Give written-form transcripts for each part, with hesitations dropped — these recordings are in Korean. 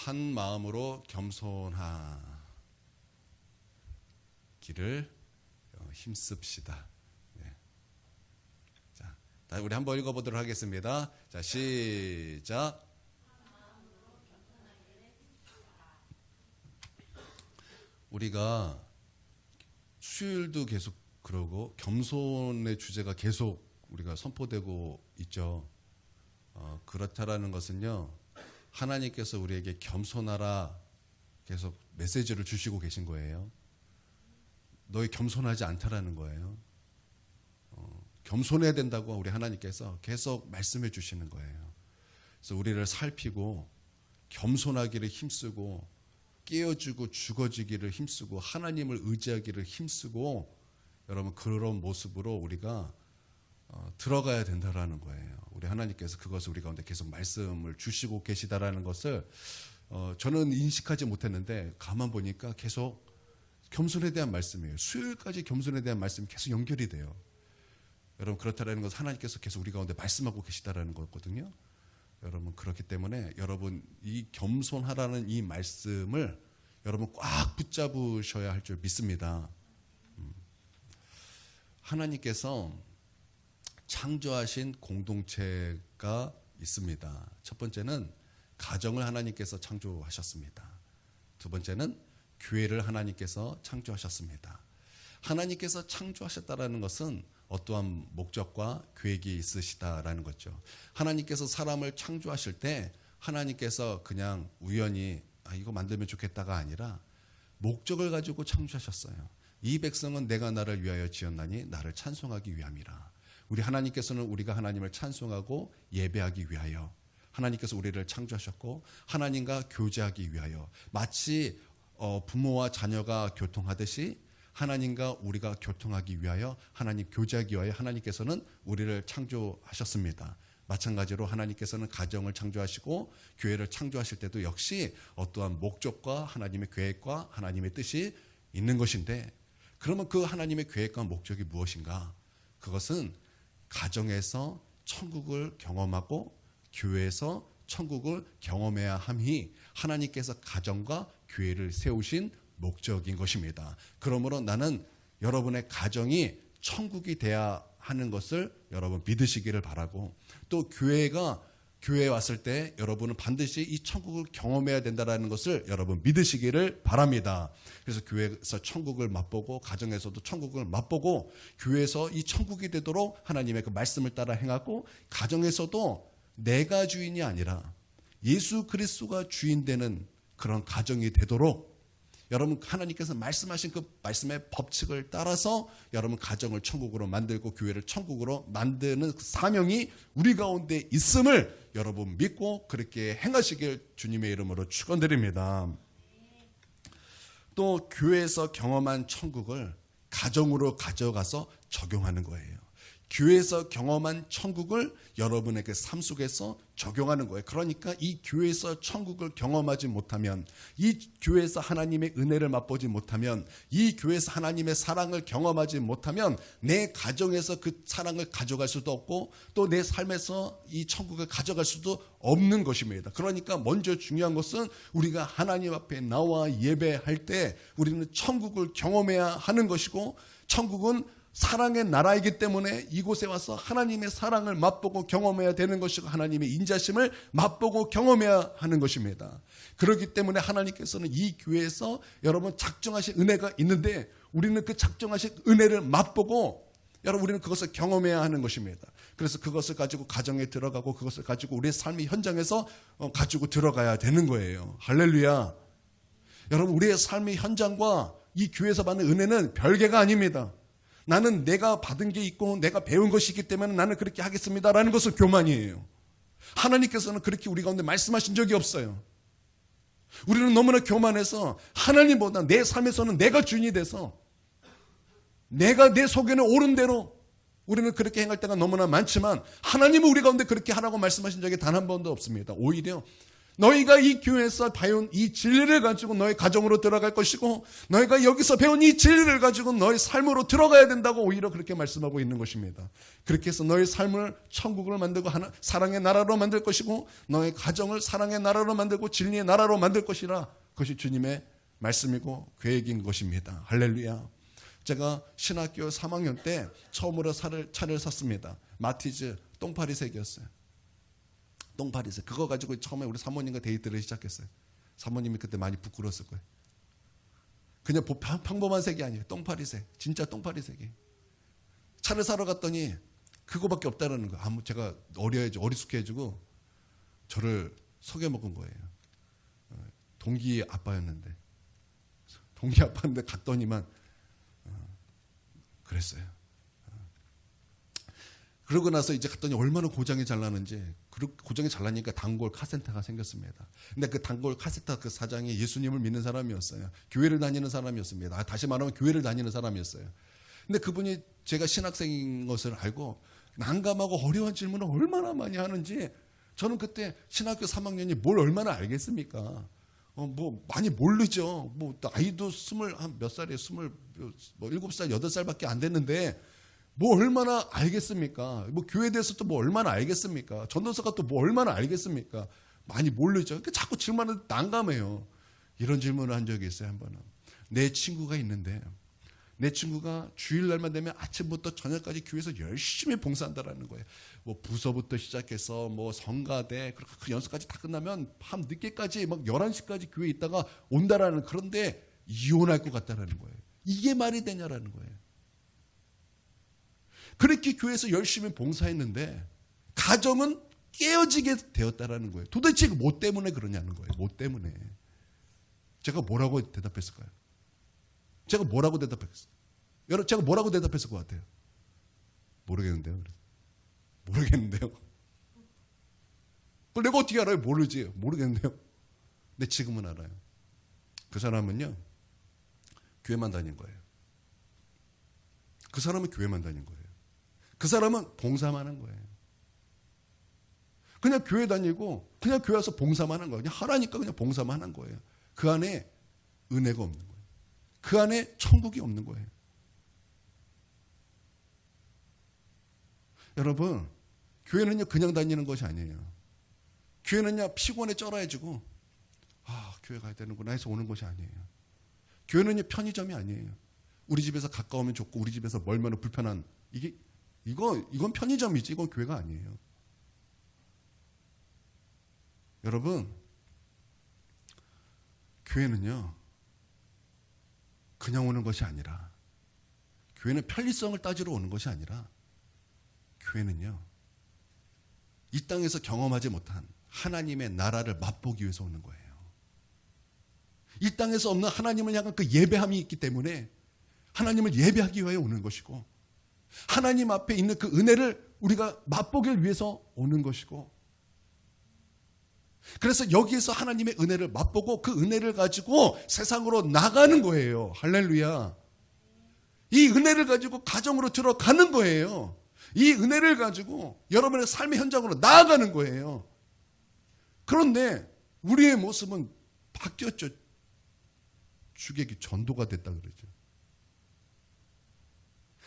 한 마음으로 겸손하기를 힘씁시다. 네. 자, 우리 한번 읽어보도록 하겠습니다. 자, 시작. 우리가 수요일도 계속 그러고 겸손의 주제가 계속 우리가 선포되고 있죠. 그렇다라는 것은요, 하나님께서 우리에게 겸손하라 계속 메시지를 주시고 계신 거예요. 너희 겸손하지 않다라는 거예요. 겸손해야 된다고 우리 하나님께서 계속 말씀해 주시는 거예요. 그래서 우리를 살피고 겸손하기를 힘쓰고 깨어주고 죽어지기를 힘쓰고 하나님을 의지하기를 힘쓰고 여러분 그런 모습으로 우리가 들어가야 된다라는 거예요. 우리 하나님께서 그것을 우리 가운데 계속 말씀을 주시고 계시다라는 것을 저는 인식하지 못했는데 가만 보니까 계속 겸손에 대한 말씀이에요. 수요일까지 겸손에 대한 말씀이 계속 연결이 돼요. 여러분 그렇다라는 것은 하나님께서 계속 우리 가운데 말씀하고 계시다라는 거거든요. 여러분 그렇기 때문에 여러분 이 겸손하라는 이 말씀을 여러분 꽉 붙잡으셔야 할 줄 믿습니다. 하나님께서 창조하신 공동체가 있습니다. 첫 번째는 가정을 하나님께서 창조하셨습니다. 두 번째는 교회를 하나님께서 창조하셨습니다. 하나님께서 창조하셨다라는 것은 어떠한 목적과 계획이 있으시다라는 거죠. 하나님께서 사람을 창조하실 때 하나님께서 그냥 우연히 이거 만들면 좋겠다가 아니라 목적을 가지고 창조하셨어요. 이 백성은 내가 나를 위하여 지었나니 나를 찬송하기 위함이라. 우리 하나님께서는 우리가 하나님을 찬송하고 예배하기 위하여 하나님께서 우리를 창조하셨고 하나님과 교제하기 위하여 마치 부모와 자녀가 교통하듯이 하나님과 우리가 교통하기 위하여 하나님 교제하기 위하여 하나님께서는 우리를 창조하셨습니다. 마찬가지로 하나님께서는 가정을 창조하시고 교회를 창조하실 때도 역시 어떠한 목적과 하나님의 계획과 하나님의 뜻이 있는 것인데 그러면 그 하나님의 계획과 목적이 무엇인가? 그것은 가정에서 천국을 경험하고 교회에서 천국을 경험해야 함이 하나님께서 가정과 교회를 세우신 목적인 것입니다. 그러므로 나는 여러분의 가정이 천국이 돼야 하는 것을 여러분 믿으시기를 바라고 또 교회에 왔을 때 여러분은 반드시 이 천국을 경험해야 된다는 것을 여러분 믿으시기를 바랍니다. 그래서 교회에서 천국을 맛보고 가정에서도 천국을 맛보고 교회에서 이 천국이 되도록 하나님의 그 말씀을 따라 행하고 가정에서도 내가 주인이 아니라 예수 그리스도가 주인 되는 그런 가정이 되도록 여러분 하나님께서 말씀하신 그 말씀의 법칙을 따라서 여러분 가정을 천국으로 만들고 교회를 천국으로 만드는 그 사명이 우리 가운데 있음을 여러분 믿고 그렇게 행하시길 주님의 이름으로 축원드립니다. 또 교회에서 경험한 천국을 가정으로 가져가서 적용하는 거예요. 교회에서 경험한 천국을 여러분의 그 삶 속에서 적용하는 거예요. 그러니까 이 교회에서 천국을 경험하지 못하면 이 교회에서 하나님의 은혜를 맛보지 못하면 이 교회에서 하나님의 사랑을 경험하지 못하면 내 가정에서 그 사랑을 가져갈 수도 없고 또 내 삶에서 이 천국을 가져갈 수도 없는 것입니다. 그러니까 먼저 중요한 것은 우리가 하나님 앞에 나와 예배할 때 우리는 천국을 경험해야 하는 것이고 천국은 사랑의 나라이기 때문에 이곳에 와서 하나님의 사랑을 맛보고 경험해야 되는 것이고 하나님의 인자심을 맛보고 경험해야 하는 것입니다. 그렇기 때문에 하나님께서는 이 교회에서 여러분 작정하신 은혜가 있는데 우리는 그 작정하신 은혜를 맛보고 여러분 우리는 그것을 경험해야 하는 것입니다. 그래서 그것을 가지고 가정에 들어가고 그것을 가지고 우리의 삶의 현장에서 가지고 들어가야 되는 거예요. 할렐루야. 여러분 우리의 삶의 현장과 이 교회에서 받는 은혜는 별개가 아닙니다. 나는 내가 받은 게 있고 내가 배운 것이 있기 때문에 나는 그렇게 하겠습니다라는 것은 교만이에요. 하나님께서는 그렇게 우리 가운데 말씀하신 적이 없어요. 우리는 너무나 교만해서 하나님보다 내 삶에서는 내가 주인이 돼서 내가 내 속에는 옳은 대로 우리는 그렇게 행할 때가 너무나 많지만 하나님은 우리 가운데 그렇게 하라고 말씀하신 적이 단 한 번도 없습니다. 오히려 너희가 이 교회에서 배운 이 진리를 가지고 너희 가정으로 들어갈 것이고 너희가 여기서 배운 이 진리를 가지고 너희 삶으로 들어가야 된다고 오히려 그렇게 말씀하고 있는 것입니다. 그렇게 해서 너희 삶을 천국을 만들고 사랑의 나라로 만들 것이고 너희 가정을 사랑의 나라로 만들고 진리의 나라로 만들 것이라, 그것이 주님의 말씀이고 계획인 것입니다. 할렐루야. 제가 신학교 3학년 때 처음으로 차를 샀습니다. 마티즈 똥파리색이었어요. 똥파리색. 그거 가지고 처음에 우리 사모님과 데이트를 시작했어요. 사모님이 그때 많이 부끄러웠을 거예요. 그냥 평범한 색이 아니에요. 똥파리색. 진짜 똥파리색이. 차를 사러 갔더니 그거밖에 없다라는 거예요. 제가 어리숙해지고 저를 속여먹은 거예요. 동기 아빠였는데. 동기 아빠인데 갔더니만 그랬어요. 그러고 나서 이제 갔더니 얼마나 고장이 잘 나는지, 고장이 잘 나니까 단골 카센터가 생겼습니다. 근데 그 단골 카센터 그 사장이 예수님을 믿는 사람이었어요. 교회를 다니는 사람이었습니다. 다시 말하면 교회를 다니는 사람이었어요. 근데 그분이 제가 신학생인 것을 알고 난감하고 어려운 질문을 얼마나 많이 하는지, 저는 그때 신학교 3학년이 뭘 얼마나 알겠습니까? 많이 모르죠. 아이도 몇 살이에요? 7살, 8살밖에 안 됐는데, 얼마나 알겠습니까? 교회에 대해서 또 얼마나 알겠습니까? 전도서가 또 얼마나 알겠습니까? 많이 모르죠. 그러니까 자꾸 질문하는데 난감해요. 이런 질문을 한 적이 있어요, 한 번은. 내 친구가 있는데, 내 친구가 주일날만 되면 아침부터 저녁까지 교회에서 열심히 봉사한다라는 거예요. 부서부터 시작해서 성가대, 그 연습까지 다 끝나면 밤 늦게까지 11시까지 교회에 있다가 온다라는, 그런데 이혼할 것 같다라는 거예요. 이게 말이 되냐라는 거예요. 그렇게 교회에서 열심히 봉사했는데 가정은 깨어지게 되었다라는 거예요. 도대체 뭐 때문에 그러냐는 거예요. 뭐 때문에. 제가 뭐라고 대답했을까요? 제가 뭐라고 대답했어요? 여러분, 제가 뭐라고 대답했을 것 같아요? 모르겠는데요. 모르겠는데요. 그걸 내가 어떻게 알아요? 모르지. 모르겠는데요. 근데 지금은 알아요. 그 사람은요, 교회만 다닌 거예요. 그 사람은 교회만 다닌 거예요. 그 사람은 봉사만 한 거예요. 그냥 교회 다니고 그냥 교회 와서 봉사만 한 거예요. 그냥 하라니까 그냥 봉사만 한 거예요. 그 안에 은혜가 없는 거예요. 그 안에 천국이 없는 거예요. 여러분, 교회는요 그냥 다니는 것이 아니에요. 교회는요 피곤해 쩔어해지고 교회 가야 되는구나 해서 오는 것이 아니에요. 교회는요 편의점이 아니에요. 우리 집에서 가까우면 좋고 우리 집에서 멀면 불편한, 이건 편의점이지 이건 교회가 아니에요. 여러분, 교회는요 그냥 오는 것이 아니라, 교회는 편리성을 따지러 오는 것이 아니라, 교회는요 이 땅에서 경험하지 못한 하나님의 나라를 맛보기 위해서 오는 거예요. 이 땅에서 없는 하나님을 향한 그 예배함이 있기 때문에 하나님을 예배하기 위해 오는 것이고, 하나님 앞에 있는 그 은혜를 우리가 맛보기를 위해서 오는 것이고, 그래서 여기에서 하나님의 은혜를 맛보고 그 은혜를 가지고 세상으로 나가는 거예요. 할렐루야. 이 은혜를 가지고 가정으로 들어가는 거예요. 이 은혜를 가지고 여러분의 삶의 현장으로 나아가는 거예요. 그런데 우리의 모습은 바뀌었죠. 주객이 전도가 됐다 그러죠.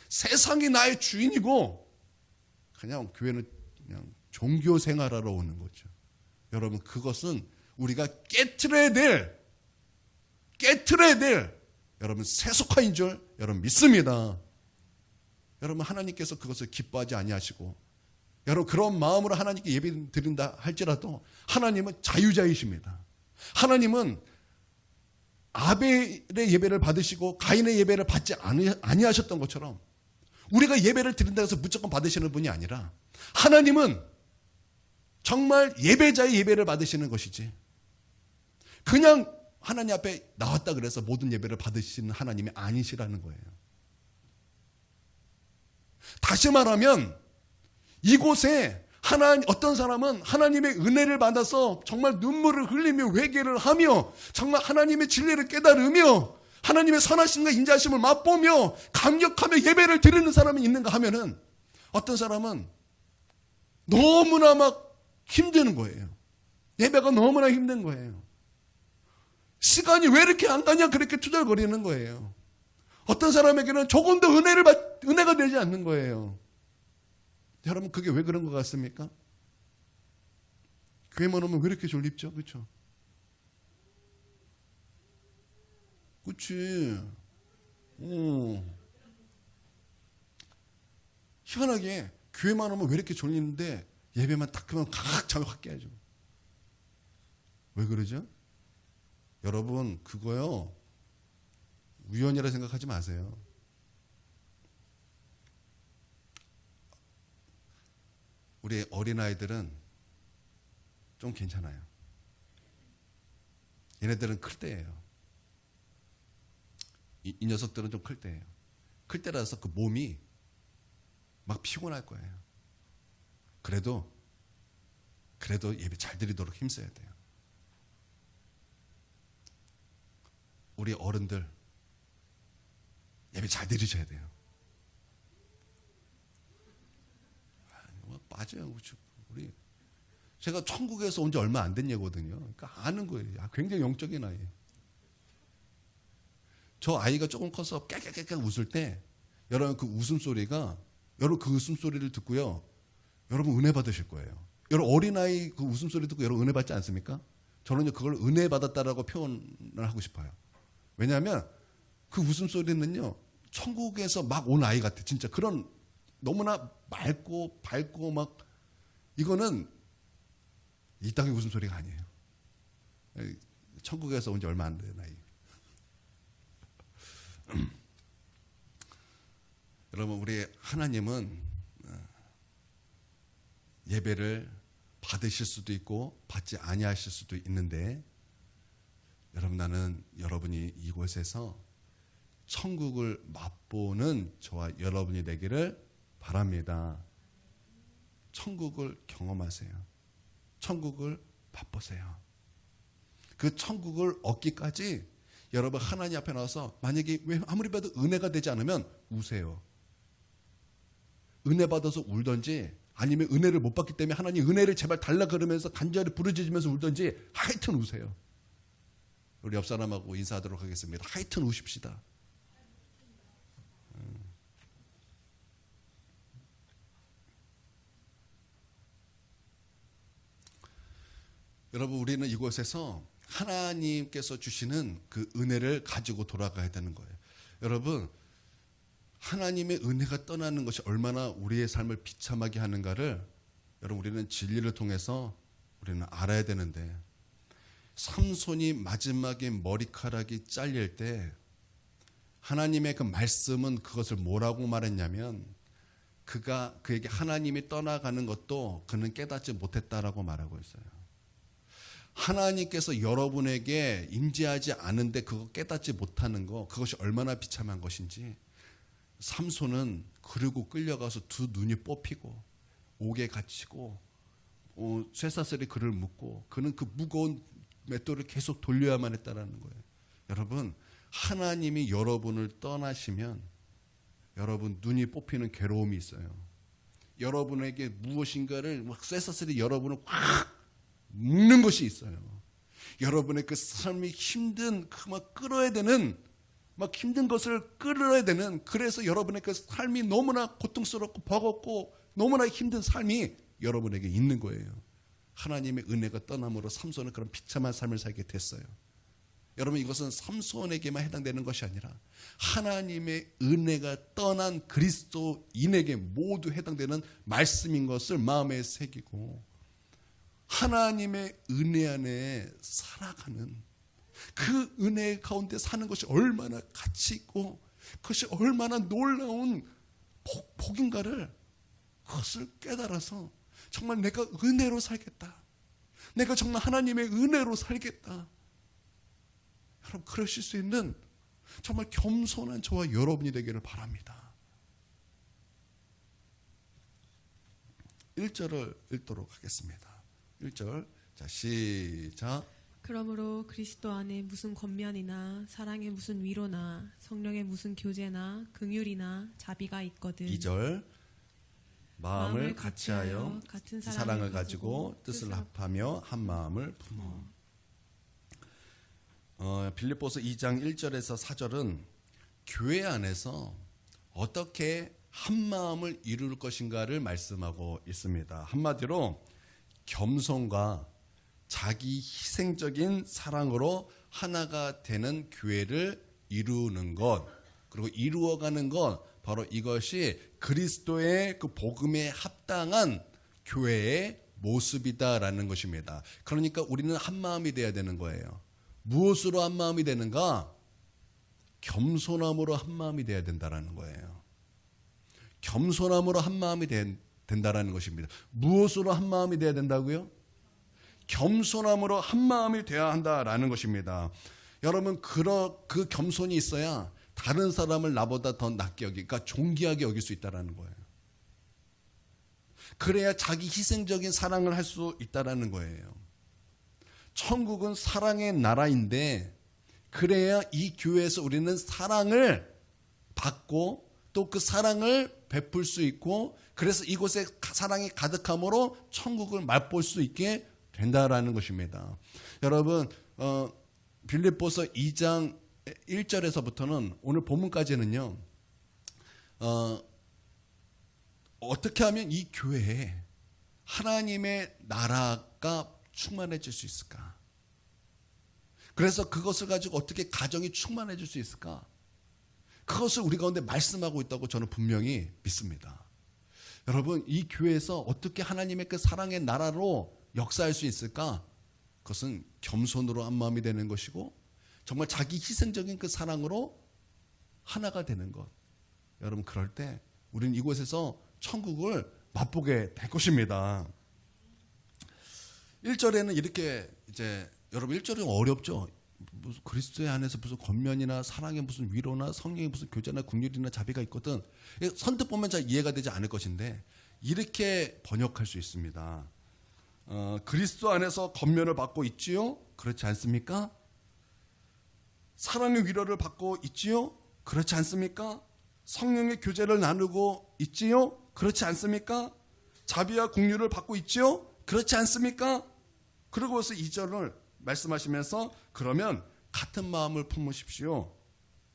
세상이 나의 주인이고 그냥 교회는 그냥 종교 생활하러 오는 거죠. 여러분, 그것은 우리가 깨트려야 될 여러분 세속화인 줄 여러분 믿습니다. 여러분, 하나님께서 그것을 기뻐하지 아니하시고, 여러분 그런 마음으로 하나님께 예배 드린다 할지라도 하나님은 자유자이십니다. 하나님은 아벨의 예배를 받으시고 가인의 예배를 받지 아니하셨던 것처럼 우리가 예배를 드린다 해서 무조건 받으시는 분이 아니라, 하나님은 정말 예배자의 예배를 받으시는 것이지, 그냥 하나님 앞에 나왔다 그래서 모든 예배를 받으시는 하나님이 아니시라는 거예요. 다시 말하면 이곳에 어떤 사람은 하나님의 은혜를 받아서 정말 눈물을 흘리며 회개를 하며 정말 하나님의 진리를 깨달으며 하나님의 선하심과 인자하심을 맛보며 감격하며 예배를 드리는 사람이 있는가 하면은, 어떤 사람은 너무나 막 힘드는 거예요. 예배가 너무나 힘든 거예요. 시간이 왜 이렇게 안 가냐 그렇게 투덜거리는 거예요. 어떤 사람에게는 조금 더 은혜가 되지 않는 거예요. 여러분 그게 왜 그런 것 같습니까? 교회만 오면 왜 이렇게 졸립죠? 그렇죠? 그렇지. 희한하게 교회만 오면 왜 이렇게 졸리는데 예배만 딱 하면 잠이 확 깨죠. 왜 그러죠? 여러분 그거요 우연이라 생각하지 마세요. 우리 어린아이들은 좀 괜찮아요. 얘네들은 클 때예요. 이 녀석들은 좀 클 때예요. 클 때라서 그 몸이 막 피곤할 거예요. 그래도 예배 잘 드리도록 힘써야 돼요. 우리 어른들 예배 잘 드리셔야 돼요. 빠져요. 우리 제가 천국에서 온 지 얼마 안 된 예거든요. 그러니까 아는 거예요. 굉장히 영적인 아이. 저 아이가 조금 커서 깨깨깨깨 웃을 때 여러분 그 웃음소리가 여러분 그 웃음소리를 듣고요. 여러분 은혜 받으실 거예요. 여러분 어린아이 그 웃음소리 듣고 여러분 은혜 받지 않습니까? 저는요 그걸 은혜 받았다라고 표현을 하고 싶어요. 왜냐하면 그 웃음소리는요 천국에서 막 온 아이 같아. 진짜 그런 너무나 맑고 밝고 막 이거는 이 땅의 웃음소리가 아니에요. 천국에서 온 지 얼마 안 된 아이. 여러분 우리 하나님은 예배를 받으실 수도 있고 받지 아니하실 수도 있는데 여러분 나는 여러분이 이곳에서 천국을 맛보는 저와 여러분이 되기를 바랍니다. 천국을 경험하세요. 천국을 맛보세요. 그 천국을 얻기까지 여러분 하나님 앞에 나와서 만약에 왜 아무리 봐도 은혜가 되지 않으면 우세요. 은혜 받아서 울든지 아니면 은혜를 못 받기 때문에 하나님 은혜를 제발 달라 그러면서 간절히 부르짖으면서 울든지 하여튼 우세요. 우리 옆 사람하고 인사하도록 하겠습니다. 하여튼 우십시다. 여러분 우리는 이곳에서 하나님께서 주시는 그 은혜를 가지고 돌아가야 되는 거예요. 여러분 하나님의 은혜가 떠나는 것이 얼마나 우리의 삶을 비참하게 하는가를 여러분 우리는 진리를 통해서 우리는 알아야 되는데 삼손이 마지막에 머리카락이 잘릴 때 하나님의 그 말씀은 그것을 뭐라고 말했냐면 그에게 하나님이 떠나가는 것도 그는 깨닫지 못했다라고 말하고 있어요. 하나님께서 여러분에게 임재하지 않은데 그거 깨닫지 못하는 거 그것이 얼마나 비참한 것인지 삼손은 그리고 끌려가서 두 눈이 뽑히고 옥에 갇히고 쇠사슬이 그를 묶고 그는 그 무거운 맷돌을 계속 돌려야만 했다는 거예요. 여러분 하나님이 여러분을 떠나시면 여러분 눈이 뽑히는 괴로움이 있어요. 여러분에게 무엇인가를 막 쇠사슬이 여러분을 확 묶는 것이 있어요. 여러분의 그 삶이 힘든 그 막 끌어야 되는 막 힘든 것을 끌어야 되는 그래서 여러분의 그 삶이 너무나 고통스럽고 버겁고 너무나 힘든 삶이 여러분에게 있는 거예요. 하나님의 은혜가 떠남으로 삼손은 그런 비참한 삶을 살게 됐어요. 여러분 이것은 삼손에게만 해당되는 것이 아니라 하나님의 은혜가 떠난 그리스도인에게 모두 해당되는 말씀인 것을 마음에 새기고 하나님의 은혜 안에 살아가는 그 은혜 가운데 사는 것이 얼마나 가치 있고 그것이 얼마나 놀라운 복인가를 그것을 깨달아서 정말 내가 은혜로 살겠다. 내가 정말 하나님의 은혜로 살겠다. 여러분 그러실 수 있는 정말 겸손한 저와 여러분이 되기를 바랍니다. 1절을 읽도록 하겠습니다. 1절 자 시작. 그러므로 그리스도 안에 무슨 권면이나 사랑의 무슨 위로나 성령의 무슨 교제나 긍휼이나 자비가 있거든. 2절 마음을 같이하여 같은 사랑을 가지고 뜻을 합하며 한 마음을 품어. 빌립보서 2장 1절에서 4절은 교회 안에서 어떻게 한 마음을 이룰 것인가를 말씀하고 있습니다. 한마디로 겸손과 자기 희생적인 사랑으로 하나가 되는 교회를 이루는 것, 그리고 이루어가는 것, 바로 이것이 그리스도의 그 복음에 합당한 교회의 모습이다라는 것입니다. 그러니까 우리는 한 마음이 돼야 되는 거예요. 무엇으로 한 마음이 되는가? 겸손함으로 한 마음이 돼야 된다라는 거예요. 겸손함으로 한 마음이 된다라는 것입니다. 무엇으로 한 마음이 돼야 된다고요? 겸손함으로 한 마음이 돼야 한다라는 것입니다. 여러분, 그 겸손이 있어야 다른 사람을 나보다 더 낮게 그러니까 존귀하게 여길 수 있다라는 거예요. 그래야 자기 희생적인 사랑을 할 수 있다라는 거예요. 천국은 사랑의 나라인데, 그래야 이 교회에서 우리는 사랑을 받고 또 그 사랑을 베풀 수 있고, 그래서 이곳에 사랑이 가득함으로 천국을 맛볼 수 있게 된다라는 것입니다. 여러분, 빌립보서 2장 1절에서부터는 오늘 본문까지는요, 어떻게 하면 이 교회에 하나님의 나라가 충만해질 수 있을까? 그래서 그것을 가지고 어떻게 가정이 충만해질 수 있을까? 그것을 우리 가운데 말씀하고 있다고 저는 분명히 믿습니다. 여러분, 이 교회에서 어떻게 하나님의 그 사랑의 나라로 역사할 수 있을까? 그것은 겸손으로 한 마음이 되는 것이고, 정말 자기 희생적인 그 사랑으로 하나가 되는 것. 여러분, 그럴 때 우리는 이곳에서 천국을 맛보게 될 것입니다. 1절에는 이렇게 여러분 1절은 어렵죠. 무슨 그리스도의 안에서 무슨 권면이나 사랑의 무슨 위로나 성령의 무슨 교제나 긍휼이나 자비가 있거든. 선뜻 보면 잘 이해가 되지 않을 것인데 이렇게 번역할 수 있습니다. 그리스도 안에서 권면을 받고 있지요? 그렇지 않습니까? 사랑의 위로를 받고 있지요? 그렇지 않습니까? 성령의 교제를 나누고 있지요? 그렇지 않습니까? 자비와 긍휼을 받고 있지요? 그렇지 않습니까? 그러고서 2절을 말씀하시면서 그러면 같은 마음을 품으십시오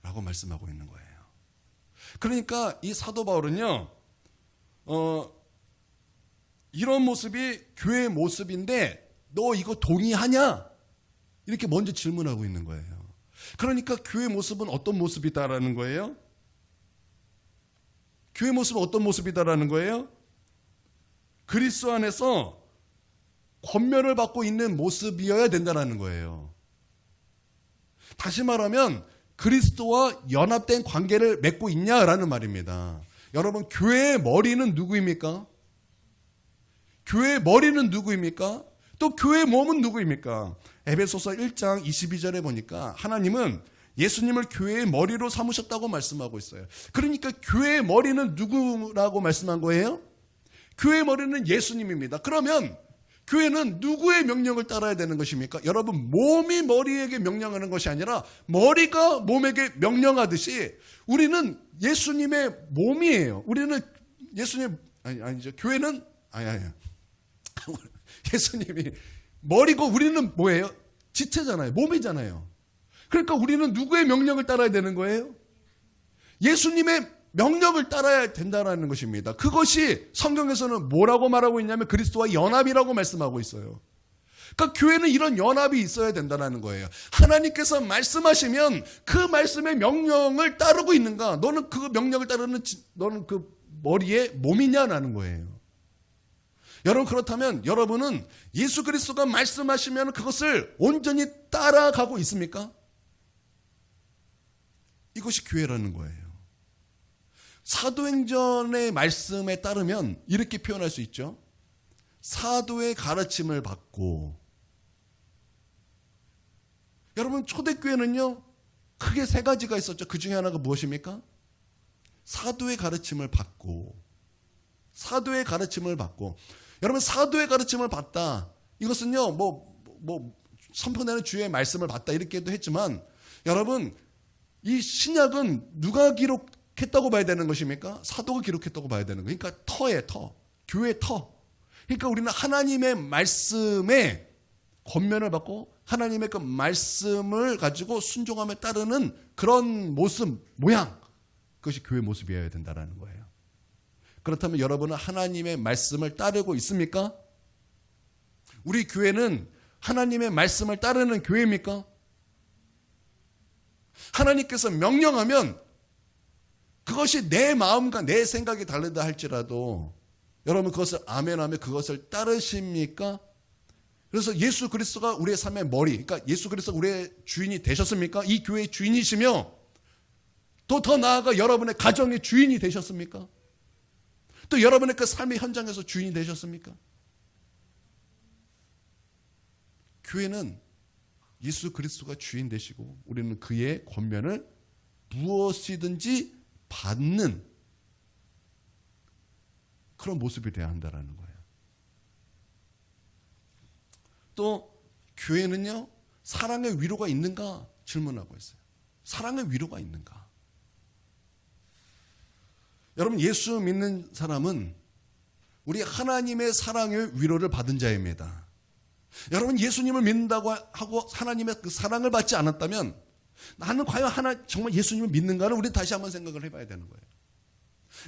라고 말씀하고 있는 거예요. 그러니까 이 사도 바울은요, 이런 모습이 교회의 모습인데 너 이거 동의하냐? 이렇게 먼저 질문하고 있는 거예요. 그러니까 교회의 모습은 어떤 모습이다라는 거예요? 교회의 모습은 어떤 모습이다라는 거예요? 그리스도 안에서 권면을 받고 있는 모습이어야 된다는 거예요. 다시 말하면 그리스도와 연합된 관계를 맺고 있냐라는 말입니다. 여러분, 교회의 머리는 누구입니까? 교회의 머리는 누구입니까? 또 교회의 몸은 누구입니까? 에베소서 1장 22절에 보니까 하나님은 예수님을 교회의 머리로 삼으셨다고 말씀하고 있어요. 그러니까 교회의 머리는 누구라고 말씀한 거예요? 교회의 머리는 예수님입니다. 그러면 교회는 누구의 명령을 따라야 되는 것입니까? 여러분, 몸이 머리에게 명령하는 것이 아니라 머리가 몸에게 명령하듯이 우리는 예수님의 몸이에요. 우리는 예수님, 아니죠. 교회는, 예수님이 머리고 우리는 뭐예요? 지체잖아요. 몸이잖아요. 그러니까 우리는 누구의 명령을 따라야 되는 거예요? 예수님의 명령을 따라야 된다는 것입니다. 그것이 성경에서는 뭐라고 말하고 있냐면 그리스도와 연합이라고 말씀하고 있어요. 그러니까 교회는 이런 연합이 있어야 된다는 거예요. 하나님께서 말씀하시면 그 말씀의 명령을 따르고 있는가? 너는 그 명령을 따르는 너는 그 머리의 몸이냐라는 거예요. 여러분, 그렇다면 여러분은 예수 그리스도가 말씀하시면 그것을 온전히 따라가고 있습니까? 이것이 교회라는 거예요. 사도행전의 말씀에 따르면 이렇게 표현할 수 있죠. 사도의 가르침을 받고. 여러분, 초대교회는요, 크게 세 가지가 있었죠. 그 중에 하나가 무엇입니까? 사도의 가르침을 받고. 사도의 가르침을 받고. 여러분, 사도의 가르침을 받다. 이것은요, 선포되는 주의 말씀을 받다. 이렇게도 했지만, 여러분, 이 신약은 누가 기록했다고 봐야 되는 것입니까? 사도가 기록했다고 봐야 되는 거예요. 그러니까 터예요, 터. 교회의 터. 그러니까 우리는 하나님의 말씀에 권면을 받고 하나님의 그 말씀을 가지고 순종함에 따르는 그런 모습, 모양, 그것이 교회 모습이어야 된다는 거예요. 그렇다면 여러분은 하나님의 말씀을 따르고 있습니까? 우리 교회는 하나님의 말씀을 따르는 교회입니까? 하나님께서 명령하면 그것이 내 마음과 내 생각이 다르다 할지라도 여러분 그것을 아멘하며 그것을 따르십니까? 그래서 예수 그리스도가 우리의 삶의 머리, 그러니까 예수 그리스도가 우리의 주인이 되셨습니까? 이 교회의 주인이시며 또 더 나아가 여러분의 가정의 주인이 되셨습니까? 또 여러분의 그 삶의 현장에서 주인이 되셨습니까? 교회는 예수 그리스도가 주인 되시고 우리는 그의 권면을 무엇이든지 받는 그런 모습이 되어야 한다는 거예요. 또 교회는요, 사랑의 위로가 있는가 질문하고 있어요. 사랑의 위로가 있는가? 여러분, 예수 믿는 사람은 우리 하나님의 사랑의 위로를 받은 자입니다. 여러분, 예수님을 믿는다고 하고 하나님의 그 사랑을 받지 않았다면 나는 과연 정말 예수님을 믿는가를 우리 다시 한번 생각을 해봐야 되는 거예요.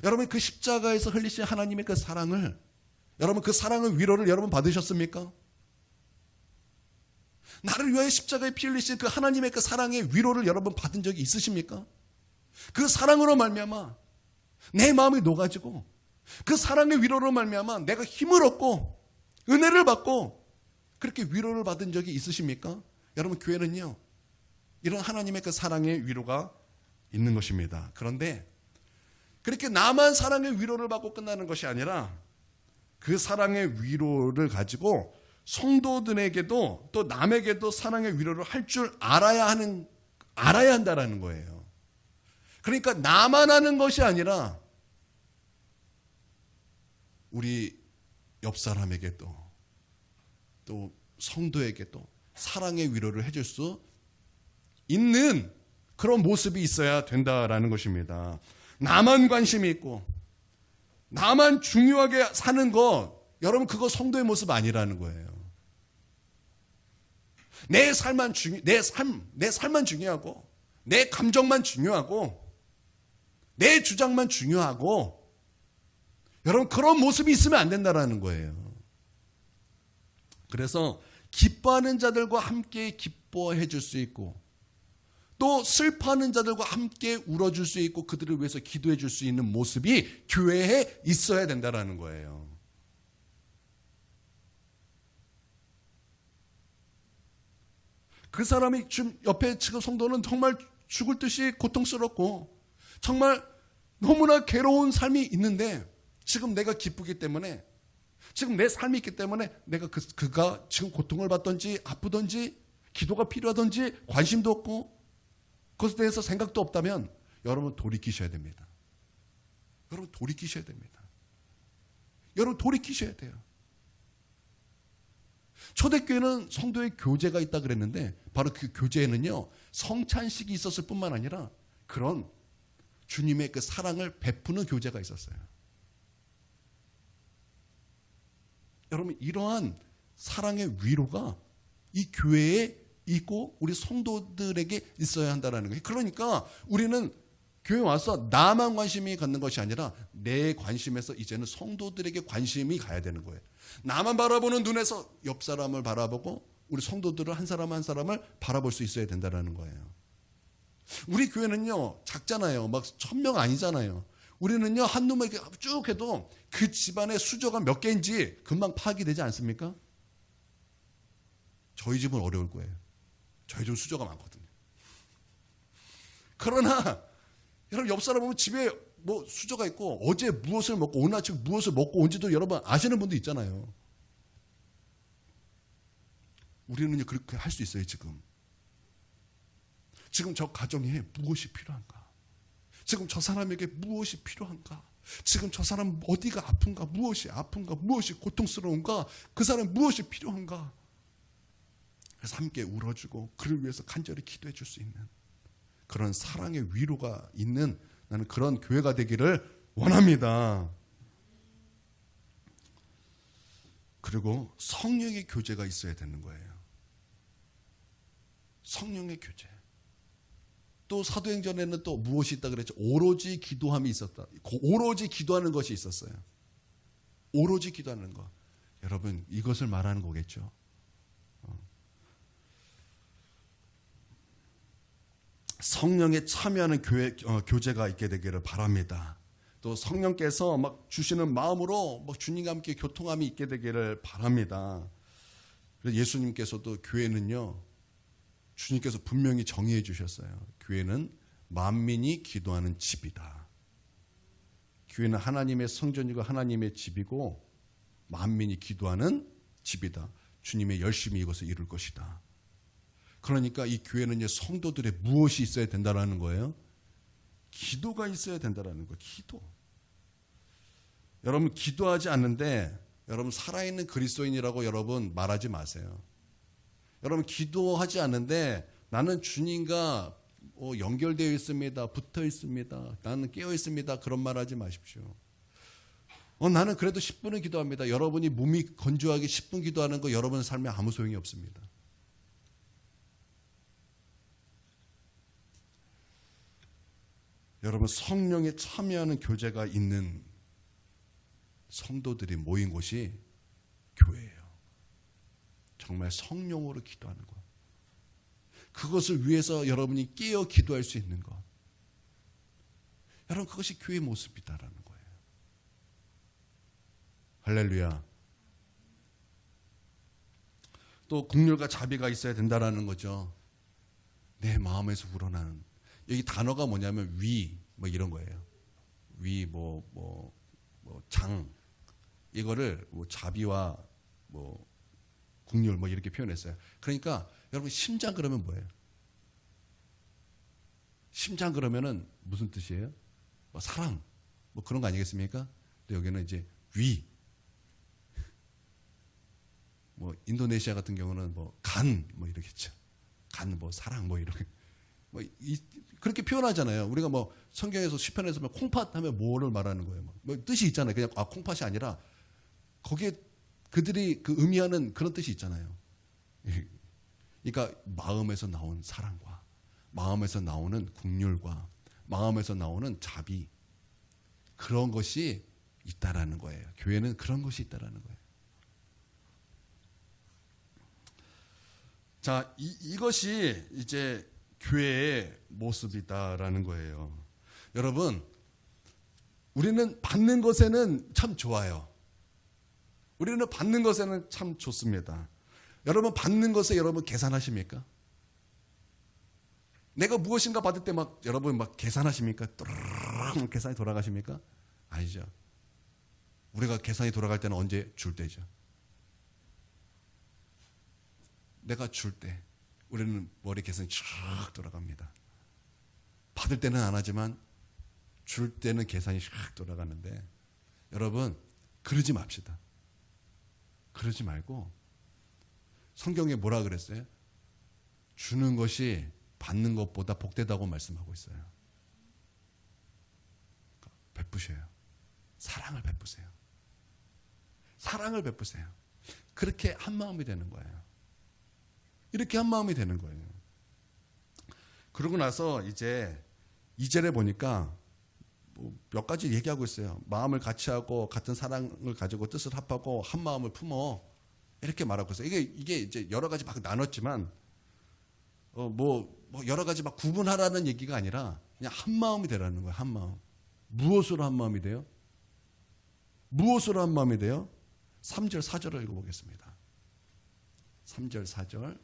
여러분, 그 십자가에서 흘리신 하나님의 그 사랑을, 여러분 그 사랑의 위로를 여러분 받으셨습니까? 나를 위하여 십자가에 피 흘리신 그 하나님의 그 사랑의 위로를 여러분 받은 적이 있으십니까? 그 사랑으로 말미암아 내 마음이 녹아지고 그 사랑의 위로로 말미암아 내가 힘을 얻고 은혜를 받고 그렇게 위로를 받은 적이 있으십니까? 여러분, 교회는요, 이런 하나님의 그 사랑의 위로가 있는 것입니다. 그런데 그렇게 나만 사랑의 위로를 받고 끝나는 것이 아니라 그 사랑의 위로를 가지고 성도들에게도 또 남에게도 사랑의 위로를 할 줄 알아야 한다라는 거예요. 그러니까 나만 하는 것이 아니라 우리 옆 사람에게도 또 성도에게도 사랑의 위로를 해줄 수 있는 그런 모습이 있어야 된다라는 것입니다. 나만 관심이 있고 나만 중요하게 사는 것, 여러분 그거 성도의 모습 아니라는 거예요. 내 삶만 중요하고 내 감정만 중요하고 내 주장만 중요하고 여러분 그런 모습이 있으면 안 된다라는 거예요. 그래서 기뻐하는 자들과 함께 기뻐해 줄 수 있고 또 슬퍼하는 자들과 함께 울어줄 수 있고 그들을 위해서 기도해 줄 수 있는 모습이 교회에 있어야 된다라는 거예요. 그 사람이 지금 옆에 지금 성도는 정말 죽을 듯이 고통스럽고 정말 너무나 괴로운 삶이 있는데 지금 내가 기쁘기 때문에 지금 내 삶이 있기 때문에 내가 그가 지금 고통을 받든지 아프든지 기도가 필요하든지 관심도 없고 그것에 대해서 생각도 없다면 여러분 돌이키셔야 됩니다. 여러분 돌이키셔야 됩니다. 여러분 돌이키셔야 돼요. 초대교회는 성도의 교제가 있다 그랬는데 바로 그 교제에는요 성찬식이 있었을 뿐만 아니라 그런 주님의 그 사랑을 베푸는 교제가 있었어요. 여러분 이러한 사랑의 위로가 이 교회에 있고 우리 성도들에게 있어야 한다는 거예요. 그러니까 우리는 교회 와서 나만 관심이 갖는 것이 아니라 내 관심에서 이제는 성도들에게 관심이 가야 되는 거예요. 나만 바라보는 눈에서 옆 사람을 바라보고 우리 성도들을 한 사람 한 사람을 바라볼 수 있어야 된다는 거예요. 우리 교회는요 작잖아요. 막 1000명 아니잖아요. 우리는요 한 놈을 이렇게 쭉 해도 그 집안의 수조가 몇 개인지 금방 파악이 되지 않습니까? 저희 집은 어려울 거예요. 저희 집은 수조가 많거든요. 그러나 여러분 옆 사람 보면 집에 뭐 수저가 있고 어제 무엇을 먹고 오늘 아침 무엇을 먹고 온지도 여러분 아시는 분도 있잖아요. 우리는요 그렇게 할 수 있어요. 지금 저 가정에 무엇이 필요한가? 지금 저 사람에게 무엇이 필요한가? 지금 저 사람 어디가 아픈가? 무엇이 아픈가? 무엇이 고통스러운가? 그 사람 무엇이 필요한가? 그래서 함께 울어주고 그를 위해서 간절히 기도해 줄 수 있는 그런 사랑의 위로가 있는 나는 그런 교회가 되기를 원합니다. 그리고 성령의 교제가 있어야 되는 거예요. 성령의 교제. 또 사도행전에는 또 무엇이 있다 그랬죠? 오로지 기도함이 있었다. 오로지 기도하는 것이 있었어요. 오로지 기도하는 것. 여러분, 이것을 말하는 거겠죠. 성령에 참여하는 교제가 있게 되기를 바랍니다. 또 성령께서 막 주시는 마음으로 막 주님과 함께 교통함이 있게 되기를 바랍니다. 그래서 예수님께서도 교회는요, 주님께서 분명히 정의해 주셨어요. 교회는 만민이 기도하는 집이다. 교회는 하나님의 성전이고 하나님의 집이고 만민이 기도하는 집이다. 주님의 열심히 이것을 이룰 것이다. 그러니까 이 교회는 이제 성도들의 무엇이 있어야 된다라는 거예요? 기도가 있어야 된다라는 거예요. 기도. 여러분, 기도하지 않는데 여러분 살아있는 그리스도인이라고 여러분 말하지 마세요. 여러분, 기도하지 않는데 나는 주님과 연결되어 있습니다. 붙어 있습니다. 나는 깨어 있습니다. 그런 말 하지 마십시오. 나는 그래도 10분은 기도합니다. 여러분이 몸이 건조하게 10분 기도하는 거 여러분 삶에 아무 소용이 없습니다. 여러분, 성령에 참여하는 교제가 있는 성도들이 모인 곳이 교회예요. 정말 성령으로 기도하는 것. 그것을 위해서 여러분이 깨어 기도할 수 있는 것. 여러분, 그것이 교회의 모습이다라는 거예요. 할렐루야. 또 국률과 자비가 있어야 된다라는 거죠. 내 마음에서 우러나는. 여기 단어가 뭐냐면 위, 뭐 이런 거예요. 위, 장. 이거를 자비와 국률 이렇게 표현했어요. 그러니까 여러분, 심장 그러면 뭐예요? 심장 그러면은 무슨 뜻이에요? 사랑, 그런 거 아니겠습니까? 근데 여기는 이제 위. 인도네시아 같은 경우는 간, 이러겠죠. 간, 사랑, 이렇게. 그렇게 표현하잖아요. 우리가 성경에서 시편에서 콩팥 하면 뭐를 말하는 거예요? 뜻이 있잖아요. 그냥 콩팥이 아니라 거기에 그들이 그 의미하는 그런 뜻이 있잖아요. 그러니까 마음에서 나온 사랑과 마음에서 나오는 국률과 마음에서 나오는 자비, 그런 것이 있다라는 거예요. 교회는 그런 것이 있다라는 거예요. 자, 이것이 이제 교회의 모습이다라는 거예요. 여러분, 우리는 받는 것에는 참 좋아요. 우리는 받는 것에는 참 좋습니다. 여러분, 받는 것에 여러분 계산하십니까? 내가 무엇인가 받을 때 여러분 계산하십니까? 또르르 계산이 돌아가십니까? 아니죠. 우리가 계산이 돌아갈 때는 언제? 줄 때죠. 내가 줄 때 우리는 머리 계산이 쫙 돌아갑니다. 받을 때는 안 하지만 줄 때는 계산이 쫙 돌아가는데, 여러분, 그러지 맙시다. 그러지 말고, 성경에 뭐라 그랬어요? 주는 것이 받는 것보다 복되다고 말씀하고 있어요. 베푸셔요. 사랑을 베푸세요. 사랑을 베푸세요. 그렇게 한 마음이 되는 거예요. 이렇게 한 마음이 되는 거예요. 그러고 나서 이제 2절에 보니까 몇 가지 얘기하고 있어요. 마음을 같이 하고 같은 사랑을 가지고 뜻을 합하고 한 마음을 품어, 이렇게 말하고 있어요. 이게 이제 여러 가지 막 나눴지만 여러 가지 막 구분하라는 얘기가 아니라 그냥 한 마음이 되라는 거예요. 한 마음. 무엇으로 한 마음이 돼요? 무엇으로 한 마음이 돼요? 3절 4절을 읽어보겠습니다. 3절 4절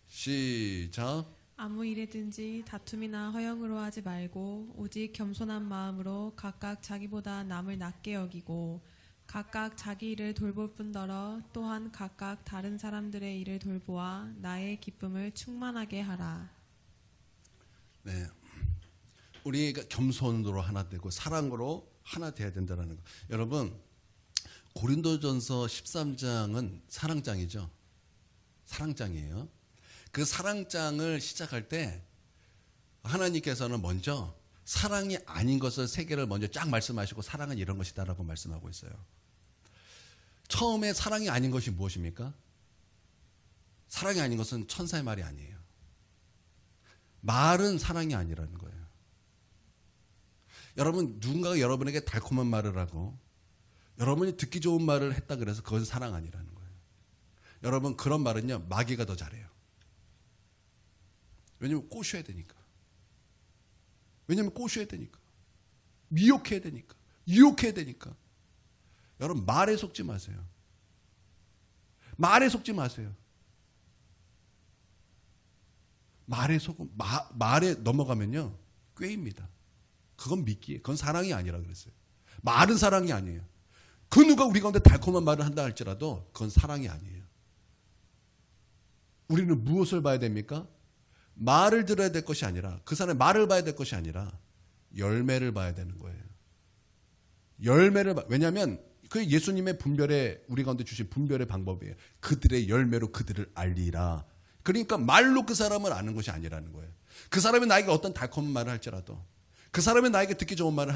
시작. 아무 일에든지 다툼이나 허영으로 하지 말고 오직 겸손한 마음으로 각각 자기보다 남을 낮게 여기고 각각 자기 일을 돌볼 뿐더러 또한 각각 다른 사람들의 일을 돌보아 나의 기쁨을 충만하게 하라. 네, 우리가 겸손으로 하나 되고 사랑으로 하나 돼야 된다는 거. 여러분, 고린도전서 13장은 사랑장이죠. 사랑장이에요. 그 사랑장을 시작할 때 하나님께서는 먼저 사랑이 아닌 것을 세 개를 먼저 쫙 말씀하시고 사랑은 이런 것이다라고 말씀하고 있어요. 처음에 사랑이 아닌 것이 무엇입니까? 사랑이 아닌 것은 천사의 말이 아니에요. 말은 사랑이 아니라는 거예요. 여러분, 누군가가 여러분에게 달콤한 말을 하고 여러분이 듣기 좋은 말을 했다 그래서 그건 사랑 아니라는 거예요. 여러분, 그런 말은요, 마귀가 더 잘해요. 왜냐면 꼬셔야 되니까. 왜냐면 꼬셔야 되니까. 미혹해야 되니까. 유혹해야 되니까. 여러분, 말에 속지 마세요. 말에 속지 마세요. 말에 넘어가면요, 꾀입니다. 그건 미끼예요. 그건 사랑이 아니라 그랬어요. 말은 사랑이 아니에요. 그 누가 우리 가운데 달콤한 말을 한다 할지라도 그건 사랑이 아니에요. 우리는 무엇을 봐야 됩니까? 말을 들어야 될 것이 아니라, 그 사람의 말을 봐야 될 것이 아니라 열매를 봐야 되는 거예요. 왜냐하면 그 예수님의 분별에, 우리 가운데 주신 분별의 방법이에요. 그들의 열매로 그들을 알리라. 그러니까 말로 그 사람을 아는 것이 아니라는 거예요. 그 사람이 나에게 어떤 달콤한 말을 할지라도, 그 사람이 나에게 듣기 좋은 말을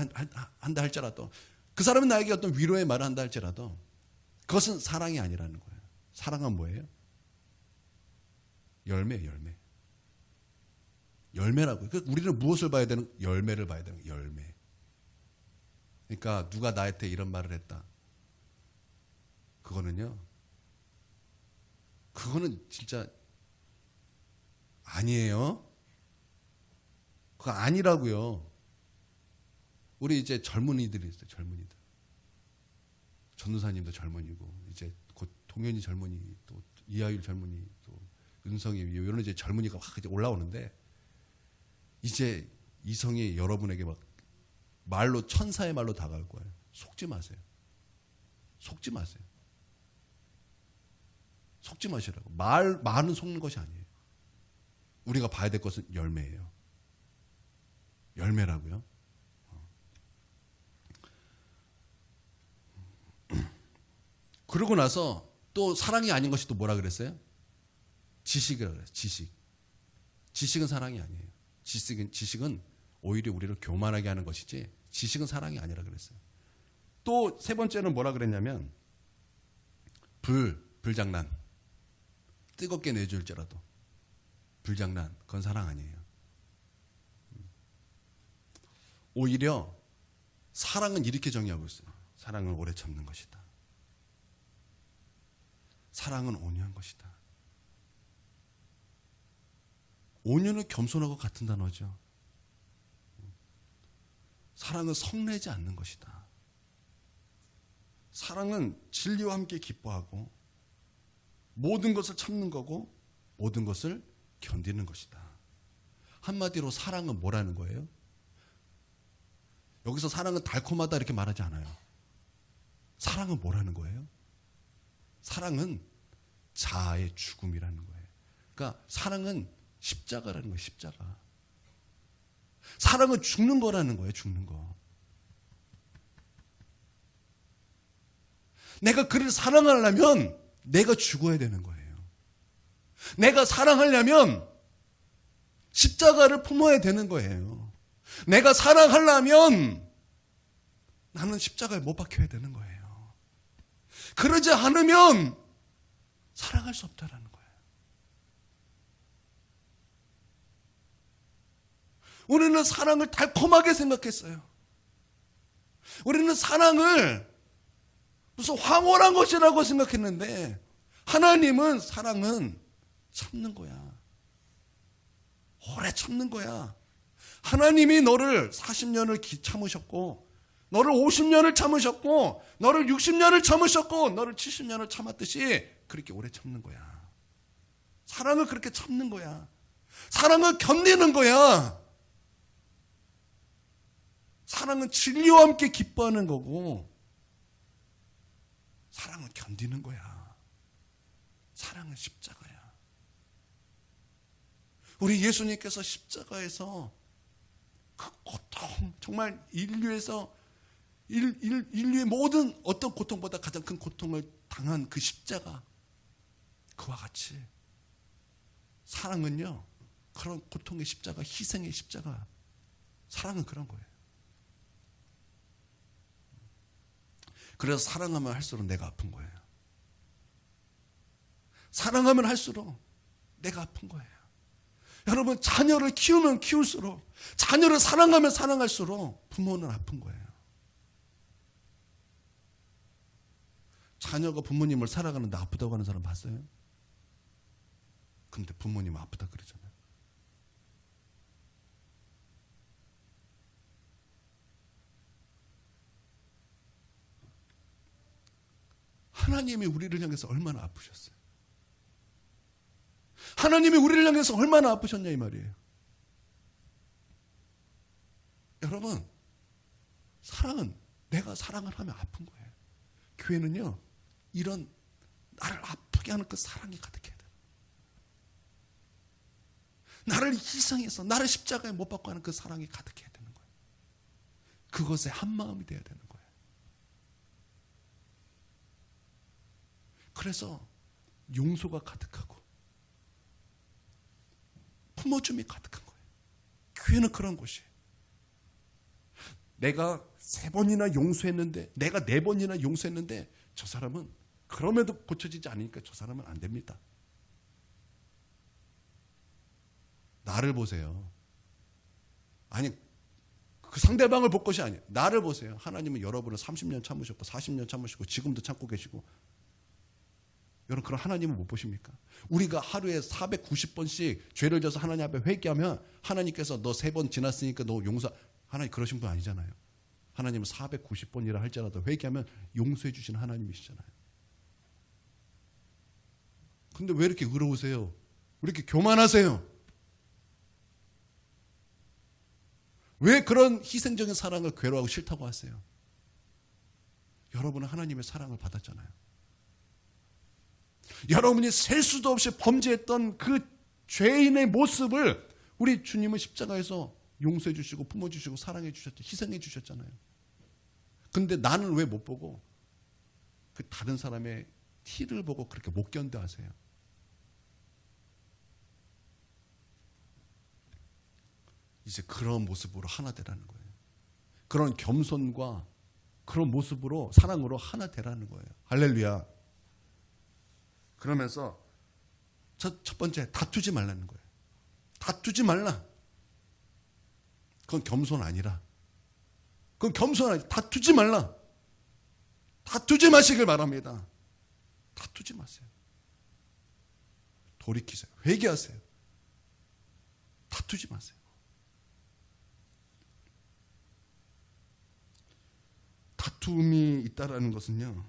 한다 할지라도, 그 사람이 나에게 어떤 위로의 말을 한다 할지라도 그것은 사랑이 아니라는 거예요. 사랑은 뭐예요? 열매예요, 열매. 열매라고요. 우리는 무엇을 봐야 되는? 열매를 봐야 되는 거예요, 열매. 그러니까 누가 나한테 이런 말을 했다. 그거는 진짜 아니에요. 그거 아니라고요. 우리 이제 젊은이들이 있어요. 젊은이들. 전도사님도 젊은이고, 이제 곧 동현이 젊은이, 또 이하율 젊은이, 또 은성이, 이런 이제 젊은이가 확 이제 올라오는데, 이제 이성이 여러분에게 막 말로, 천사의 말로 다가올 거예요. 속지 마세요. 속지 마세요. 속지 마시라고. 말은 속는 것이 아니에요. 우리가 봐야 될 것은 열매예요. 열매라고요. 그러고 나서 또 사랑이 아닌 것이 또 뭐라 그랬어요? 지식이라고 그랬어요. 지식. 지식은 사랑이 아니에요. 지식은 오히려 우리를 교만하게 하는 것이지, 지식은 사랑이 아니라 그랬어요. 또 세 번째는 뭐라 그랬냐면, 불장난. 뜨겁게 내줄지라도 불장난, 그건 사랑 아니에요. 오히려 사랑은 이렇게 정의하고 있어요. 사랑은 오래 참는 것이다. 사랑은 온유한 것이다. 온유는 겸손하고 같은 단어죠. 사랑은 성내지 않는 것이다. 사랑은 진리와 함께 기뻐하고 모든 것을 참는 거고 모든 것을 견디는 것이다. 한마디로 사랑은 뭐라는 거예요? 여기서 사랑은 달콤하다 이렇게 말하지 않아요. 사랑은 뭐라는 거예요? 사랑은 자아의 죽음이라는 거예요. 그러니까 사랑은 십자가라는 거예요. 십자가. 사랑은 죽는 거라는 거예요. 죽는 거. 내가 그를 사랑하려면 내가 죽어야 되는 거예요. 내가 사랑하려면 십자가를 품어야 되는 거예요. 내가 사랑하려면 나는 십자가에 못 박혀야 되는 거예요. 그러지 않으면 사랑할 수 없다라는 거예요. 우리는 사랑을 달콤하게 생각했어요. 우리는 사랑을 무슨 황홀한 것이라고 생각했는데, 하나님은 사랑은 참는 거야. 오래 참는 거야. 하나님이 너를 40년을 참으셨고, 너를 50년을 참으셨고, 너를 60년을 참으셨고, 너를 70년을 참았듯이 그렇게 오래 참는 거야. 사랑을 그렇게 참는 거야. 사랑을 견디는 거야. 사랑은 진리와 함께 기뻐하는 거고, 사랑은 견디는 거야. 사랑은 십자가야. 우리 예수님께서 십자가에서 그 고통, 정말 인류의 모든 어떤 고통보다 가장 큰 고통을 당한 그 십자가, 그와 같이 사랑은요, 그런 고통의 십자가, 희생의 십자가, 사랑은 그런 거예요. 그래서 사랑하면 할수록 내가 아픈 거예요. 사랑하면 할수록 내가 아픈 거예요. 여러분, 자녀를 키우면 키울수록, 자녀를 사랑하면 사랑할수록 부모는 아픈 거예요. 자녀가 부모님을 사랑하는데 아프다고 하는 사람 봤어요? 근데 부모님 아프다 그러잖아요. 하나님이 우리를 향해서 얼마나 아프셨어요? 하나님이 우리를 향해서 얼마나 아프셨냐 이 말이에요. 여러분, 사랑은 내가 사랑을 하면 아픈 거예요. 교회는요, 이런 나를 아프게 하는 그 사랑이 가득해야 돼요. 나를 희생해서 나를 십자가에 못 박고 하는 그 사랑이 가득해야 되는 거예요. 그것에 한마음이 돼야 되는 거예요. 그래서 용서가 가득하고 품어줌이 가득한 거예요. 교회는 그런 곳이에요. 내가 3번이나 용서했는데, 내가 4번이나 용서했는데 저 사람은 그럼에도 고쳐지지 않으니까 저 사람은 안 됩니다. 나를 보세요. 아니, 그 상대방을 볼 것이 아니에요. 나를 보세요. 하나님은 여러분을 30년 참으셨고 40년 참으시고 지금도 참고 계시고, 여러분 그런 하나님을 못 보십니까? 우리가 하루에 490번씩 죄를 져서 하나님 앞에 회개하면 하나님께서 너 3번 지났으니까 너 용서, 하나님 그러신 분 아니잖아요. 하나님은 490번이라 할지라도 회개하면 용서해 주시는 하나님이시잖아요. 근데 왜 이렇게 의로우세요? 왜 이렇게 교만하세요? 왜 그런 희생적인 사랑을 괴로워하고 싫다고 하세요? 여러분은 하나님의 사랑을 받았잖아요. 여러분이 셀 수도 없이 범죄했던 그 죄인의 모습을 우리 주님은 십자가에서 용서해 주시고 품어 주시고 사랑해 주셨죠. 희생해 주셨잖아요. 근데 나는 왜 못 보고 그 다른 사람의 티를 보고 그렇게 못 견뎌하세요? 이제 그런 모습으로 하나 되라는 거예요. 그런 겸손과 그런 모습으로, 사랑으로 하나 되라는 거예요. 할렐루야. 그러면서 첫 번째, 다투지 말라는 거예요. 다투지 말라. 그건 겸손 아니라. 그건 겸손 아니라. 다투지 말라. 다투지 마시길 바랍니다. 다투지 마세요. 돌이키세요. 회개하세요. 다투지 마세요. 다툼이 있다라는 것은요,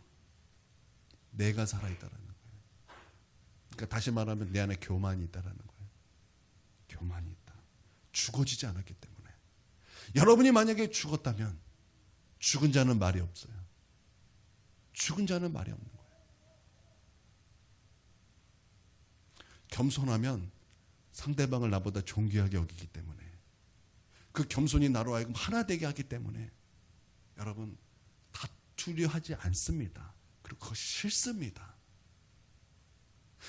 내가 살아있다라는 거예요. 그러니까 다시 말하면 내 안에 교만이 있다라는 거예요. 교만이 있다. 죽어지지 않았기 때문에. 여러분이 만약에 죽었다면 죽은 자는 말이 없어요. 죽은 자는 말이 없는 거예요. 겸손하면 상대방을 나보다 존귀하게 여기기 때문에, 그 겸손이 나로 하여금 하나 되게 하기 때문에 여러분 다투려 하지 않습니다. 그리고 그것이 싫습니다.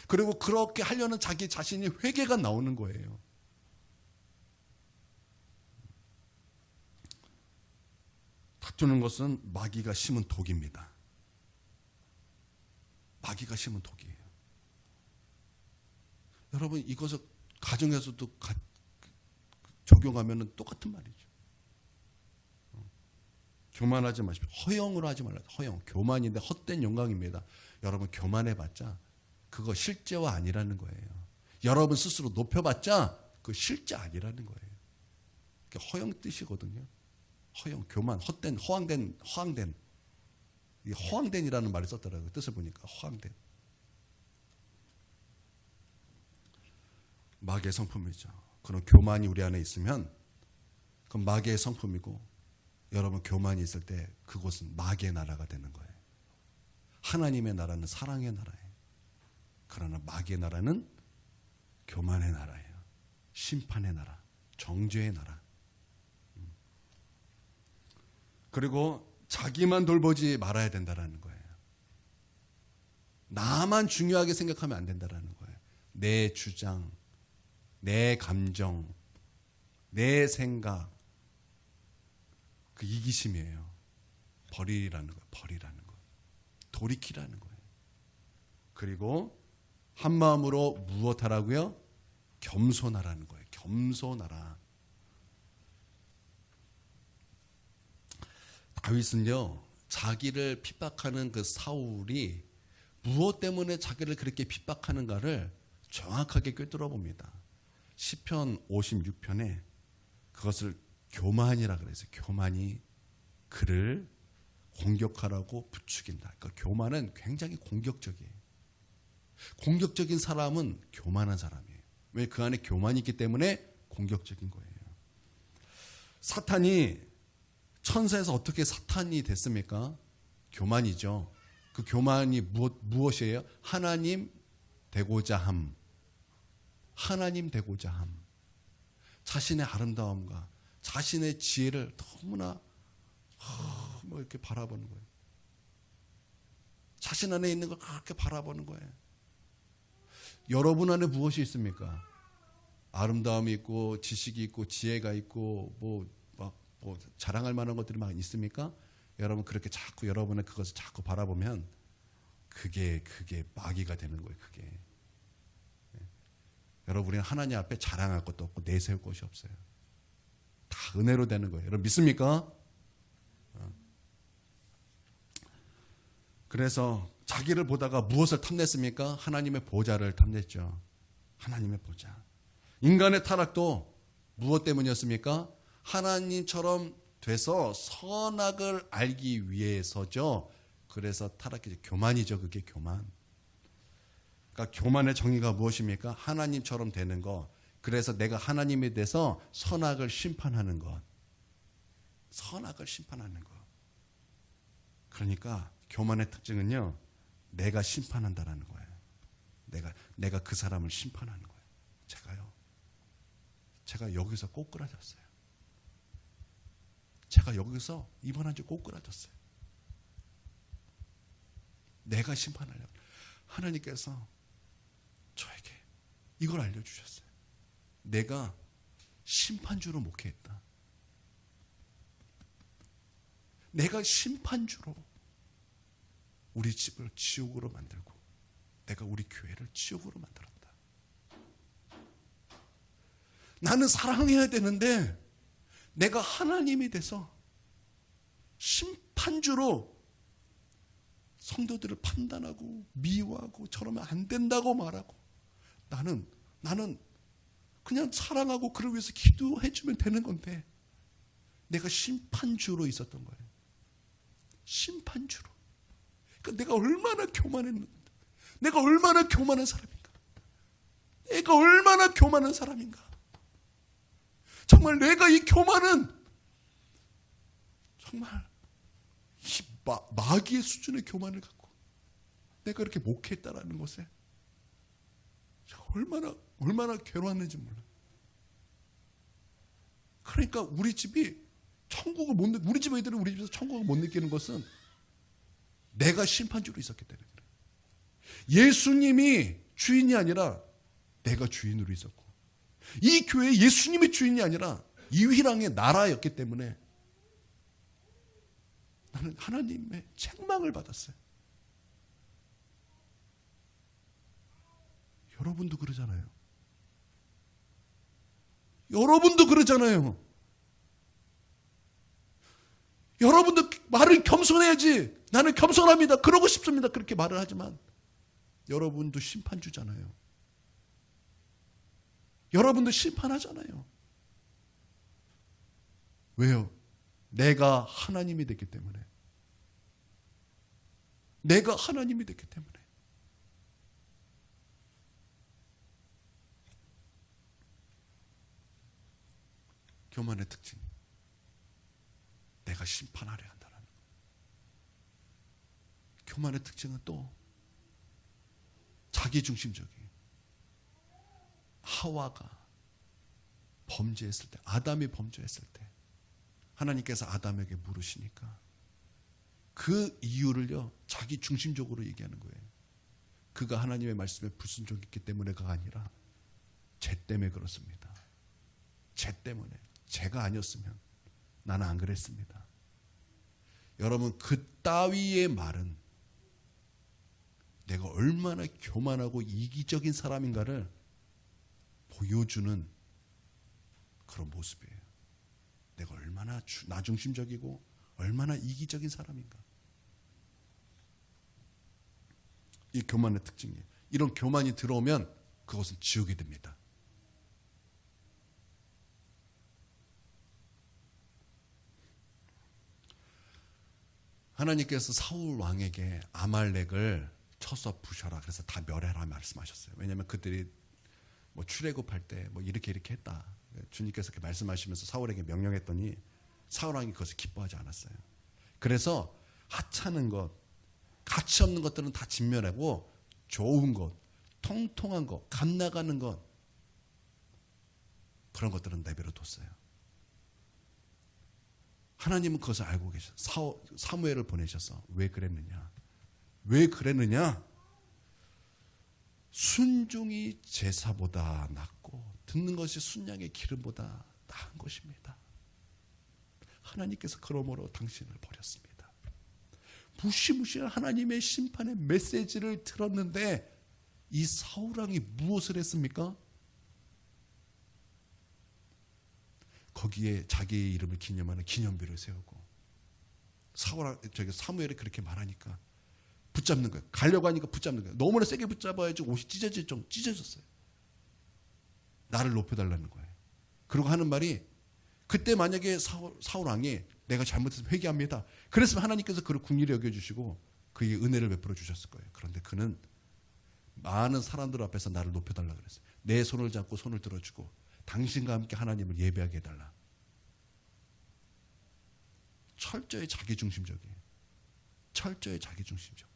그리고 그렇게 하려는 자기 자신이 회개가 나오는 거예요. 다투는 것은 마귀가 심은 독입니다. 마귀가 심은 독이에요. 여러분 이것을 가정에서도 적용하면 똑같은 말이죠. 교만하지 마십시오. 허영으로 하지 말라. 허영, 교만인데 헛된 영광입니다. 여러분 교만해봤자 그거 실제와 아니라는 거예요. 여러분 스스로 높여봤자 그 실제 아니라는 거예요. 그게 허영 뜻이거든요. 허영, 교만, 헛된, 허황된. 이 허황된이라는 말을 썼더라고요. 뜻을 보니까 허황된. 마귀의 성품이죠. 그런 교만이 우리 안에 있으면 그건 마귀의 성품이고, 여러분 교만이 있을 때 그곳은 마귀의 나라가 되는 거예요. 하나님의 나라는 사랑의 나라예요. 그러나 마귀의 나라는 교만의 나라예요. 심판의 나라, 정죄의 나라. 그리고 자기만 돌보지 말아야 된다는 거예요. 나만 중요하게 생각하면 안 된다는 거예요. 내 주장, 내 감정, 내 생각, 그 이기심이에요. 버리라는 거예요. 버리라는 거. 돌이키라는 거예요. 그리고 한 마음으로 무엇하라고요? 겸손하라는 거예요. 겸손하라. 다윗은요, 자기를 핍박하는 그 사울이 무엇 때문에 자기를 그렇게 핍박하는가를 정확하게 꿰뚫어 봅니다. 시편 56편에 그것을 교만이라 그래서 교만이 그를 공격하라고 부추긴다. 그러니까 교만은 굉장히 공격적이에요. 공격적인 사람은 교만한 사람이에요. 왜? 그 안에 교만이 있기 때문에 공격적인 거예요. 사탄이 천사에서 어떻게 사탄이 됐습니까? 교만이죠. 그 교만이 무엇이에요? 하나님 되고자 함. 하나님 되고자 함. 자신의 아름다움과 자신의 지혜를 너무나 뭐 이렇게 바라보는 거예요. 자신 안에 있는 걸 그렇게 바라보는 거예요. 여러분 안에 무엇이 있습니까? 아름다움이 있고 지식이 있고 지혜가 있고 뭐 자랑할 만한 것들이 막 있습니까? 여러분 그렇게 자꾸 여러분의 그것을 자꾸 바라보면 그게 마귀가 되는 거예요. 그게. 여러분이 하나님 앞에 자랑할 것도 없고 내세울 것이 없어요. 다 은혜로 되는 거예요. 여러분 믿습니까? 그래서 자기를 보다가 무엇을 탐냈습니까? 하나님의 보좌를 탐냈죠. 하나님의 보좌. 인간의 타락도 무엇 때문이었습니까? 하나님처럼 돼서 선악을 알기 위해서죠. 그래서 타락이죠. 교만이죠. 그게 교만. 그러니까 교만의 정의가 무엇입니까? 하나님처럼 되는 것. 그래서 내가 하나님에 대해서 선악을 심판하는 것. 선악을 심판하는 것. 그러니까 교만의 특징은요. 내가 심판한다라는 거예요. 내가 그 사람을 심판하는 거예요. 제가 여기서 꼬꾸라졌어요. 제가 여기서 이번 한 주 꼬꾸라졌어요. 내가 심판하려고. 하나님께서 저에게 이걸 알려주셨어요. 내가 심판주로 목회했다. 내가 심판주로 우리 집을 지옥으로 만들고 내가 우리 교회를 지옥으로 만들었다. 나는 사랑해야 되는데 내가 하나님이 돼서 심판주로 성도들을 판단하고 미워하고 저러면 안 된다고 말하고 나는 그냥 사랑하고 그를 위해서 기도해 주면 되는 건데 내가 심판주로 있었던 거예요. 심판주로. 그러니까 내가 얼마나 교만했는가. 내가 얼마나 교만한 사람인가. 내가 얼마나 교만한 사람인가. 정말 내가 이 교만은 정말 이 마귀의 수준의 교만을 갖고 내가 이렇게 목회했다라는 것에 얼마나 괴로웠는지 몰라요. 그러니까 우리 집이 우리 집 애들은 우리 집에서 천국을 못 느끼는 것은 내가 심판주로 있었기 때문에 그래요. 예수님이 주인이 아니라 내가 주인으로 있었고 이 교회 예수님이 주인이 아니라 이휘랑의 나라였기 때문에 나는 하나님의 책망을 받았어요. 여러분도 그러잖아요. 여러분도 그러잖아요. 여러분도 말을 겸손해야지. 나는 겸손합니다. 그러고 싶습니다. 그렇게 말을 하지만 여러분도 심판주잖아요. 여러분도 심판하잖아요. 왜요? 내가 하나님이 됐기 때문에. 내가 하나님이 됐기 때문에. 교만의 특징. 내가 심판하려 한다는 거. 교만의 특징은 또 자기중심적이에요. 하와가 범죄했을 때, 아담이 범죄했을 때 하나님께서 아담에게 물으시니까 그 이유를요 자기 중심적으로 얘기하는 거예요. 그가 하나님의 말씀에 불순종했기 때문에가 아니라 죄 때문에 그렇습니다. 죄 때문에. 죄가 아니었으면 나는 안 그랬습니다. 여러분, 그 따위의 말은 내가 얼마나 교만하고 이기적인 사람인가를 보여주는 그런 모습이에요. 내가 얼마나 나중심적이고 얼마나 이기적인 사람인가. 이 교만의 특징이에요. 이런 교만이 들어오면 그것은 지옥이 됩니다. 하나님께서 사울 왕에게 아말렉을 쳐서 부셔라. 그래서 다 멸해라 말씀하셨어요. 왜냐하면 그들이 뭐 출애굽할 때 뭐 이렇게 했다. 주님께서 그렇게 말씀하시면서 사울에게 명령했더니 사울 왕이 그것을 기뻐하지 않았어요. 그래서 하찮은 것, 가치 없는 것들은 다 진멸하고 좋은 것, 통통한 것, 값 나가는 것, 그런 것들은 내버려 뒀어요. 하나님은 그것을 알고 계셔서 사무엘을 보내셔서 왜 그랬느냐? 왜 그랬느냐? 순종이 제사보다 낫고 듣는 것이 순양의 기름보다 나은 것입니다. 하나님께서 그러므로 당신을 버렸습니다. 무시무시한 하나님의 심판의 메시지를 들었는데 이 사울왕이 무엇을 했습니까? 거기에 자기의 이름을 기념하는 기념비를 세우고 사무엘이 그렇게 말하니까 붙잡는 거예요. 가려고 하니까 붙잡는 거예요. 너무나 세게 붙잡아야지 옷이 찢어졌어요. 나를 높여달라는 거예요. 그리고 하는 말이 그때 만약에 사울 왕이 내가 잘못해서 회개합니다. 그랬으면 하나님께서 그를 긍휼히 여겨주시고 그에게 은혜를 베풀어 주셨을 거예요. 그런데 그는 많은 사람들 앞에서 나를 높여달라 그랬어요. 내 손을 잡고 손을 들어주고 당신과 함께 하나님을 예배하게 해달라. 철저히 자기중심적이에요. 철저히 자기중심적.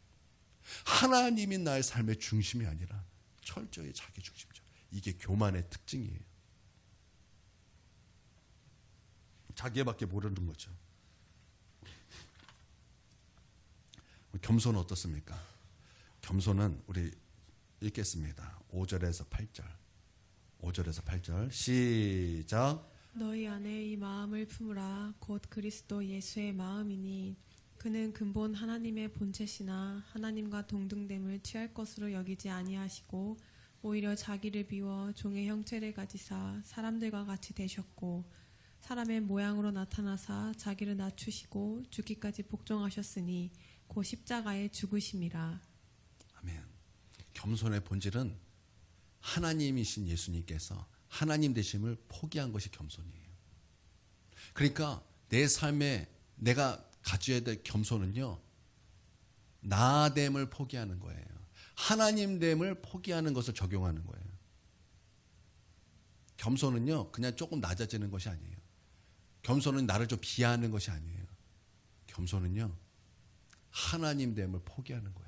하나님이 나의 삶의 중심이 아니라 철저히 자기중심적. 이게 교만의 특징이에요. 자기밖에 모르는 거죠. 겸손은 어떻습니까? 겸손은 우리 읽겠습니다. 5절에서 8절. 5절에서 8절 시작. 너희 안에 이 마음을 품으라. 곧 그리스도 예수의 마음이니 그는 근본 하나님의 본체시나 하나님과 동등됨을 취할 것으로 여기지 아니하시고 오히려 자기를 비워 종의 형체를 가지사 사람들과 같이 되셨고 사람의 모양으로 나타나사 자기를 낮추시고 죽기까지 복종하셨으니 곧 십자가에 죽으심이라. 아멘. 겸손의 본질은 하나님이신 예수님께서 하나님 되심을 포기한 것이 겸손이에요. 그러니까 내 삶에 내가 가져야 될 겸손은요, 나됨을 포기하는 거예요. 하나님됨을 포기하는 것을 적용하는 거예요. 겸손은요, 그냥 조금 낮아지는 것이 아니에요. 겸손은 나를 좀 비하하는 것이 아니에요. 겸손은요, 하나님됨을 포기하는 거예요.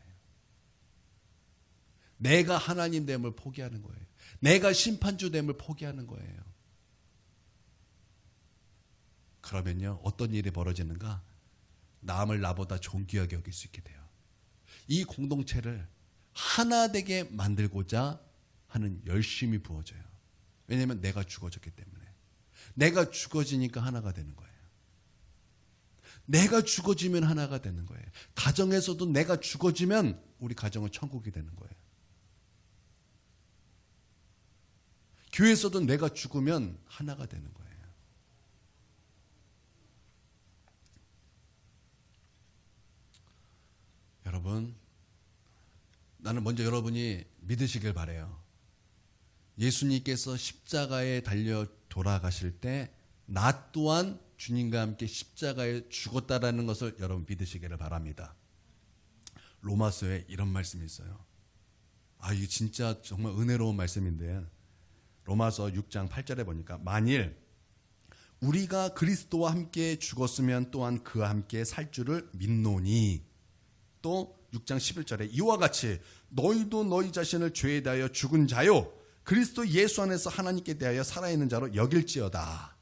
내가 하나님됨을 포기하는 거예요. 내가 심판주됨을 포기하는 거예요. 그러면요, 어떤 일이 벌어지는가? 남을 나보다 존귀하게 여길 수 있게 돼요. 이 공동체를 하나 되게 만들고자 하는 열심이 부어져요. 왜냐하면 내가 죽어졌기 때문에. 내가 죽어지니까 하나가 되는 거예요. 내가 죽어지면 하나가 되는 거예요. 가정에서도 내가 죽어지면 우리 가정은 천국이 되는 거예요. 교회에서도 내가 죽으면 하나가 되는 거예요. 여러분, 나는 먼저 여러분이 믿으시길 바라요. 예수님께서 십자가에 달려 돌아가실 때 나 또한 주님과 함께 십자가에 죽었다라는 것을 여러분 믿으시기를 바랍니다. 로마서에 이런 말씀이 있어요. 이게 진짜 정말 은혜로운 말씀인데 로마서 6장 8절에 보니까 만일 우리가 그리스도와 함께 죽었으면 또한 그와 함께 살 줄을 믿노니 또 6장 11절에 이와 같이 너희도 너희 자신을 죄에 대하여 죽은 자요 그리스도 예수 안에서 하나님께 대하여 살아있는 자로 여길지어다.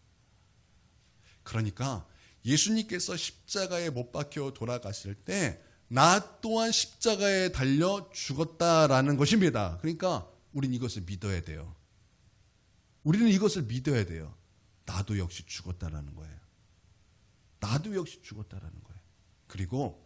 그러니까 예수님께서 십자가에 못 박혀 돌아가실 때 나 또한 십자가에 달려 죽었다라는 것입니다. 그러니까 우리는 이것을 믿어야 돼요. 우리는 이것을 믿어야 돼요. 나도 역시 죽었다라는 거예요. 나도 역시 죽었다라는 거예요. 그리고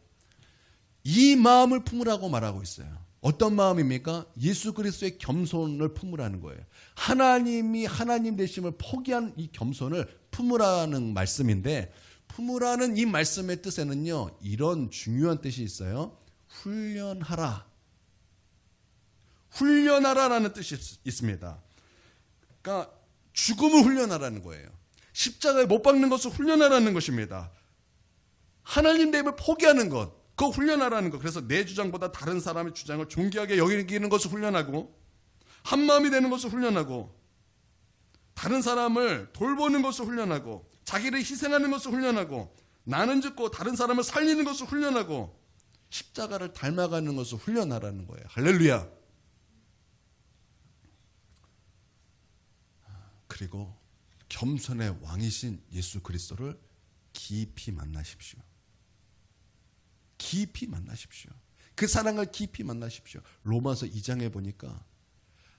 이 마음을 품으라고 말하고 있어요. 어떤 마음입니까? 예수 그리스도의 겸손을 품으라는 거예요. 하나님이 하나님 되심을 포기한 이 겸손을 품으라는 말씀인데, 품으라는 이 말씀의 뜻에는요, 이런 중요한 뜻이 있어요. 훈련하라. 훈련하라라는 뜻이 있습니다. 그러니까 죽음을 훈련하라는 거예요. 십자가에 못 박는 것을 훈련하라는 것입니다. 하나님 됨을 포기하는 것, 그거 훈련하라는 것. 그래서 내 주장보다 다른 사람의 주장을 존귀하게 여기는 것을 훈련하고, 한 마음이 되는 것을 훈련하고, 다른 사람을 돌보는 것을 훈련하고, 자기를 희생하는 것을 훈련하고, 나는 죽고 다른 사람을 살리는 것을 훈련하고, 십자가를 닮아가는 것을 훈련하라는 거예요. 할렐루야. 그리고 겸손의 왕이신 예수 그리스도를 깊이 만나십시오. 깊이 만나십시오. 그 사랑을 깊이 만나십시오. 로마서 2장에 보니까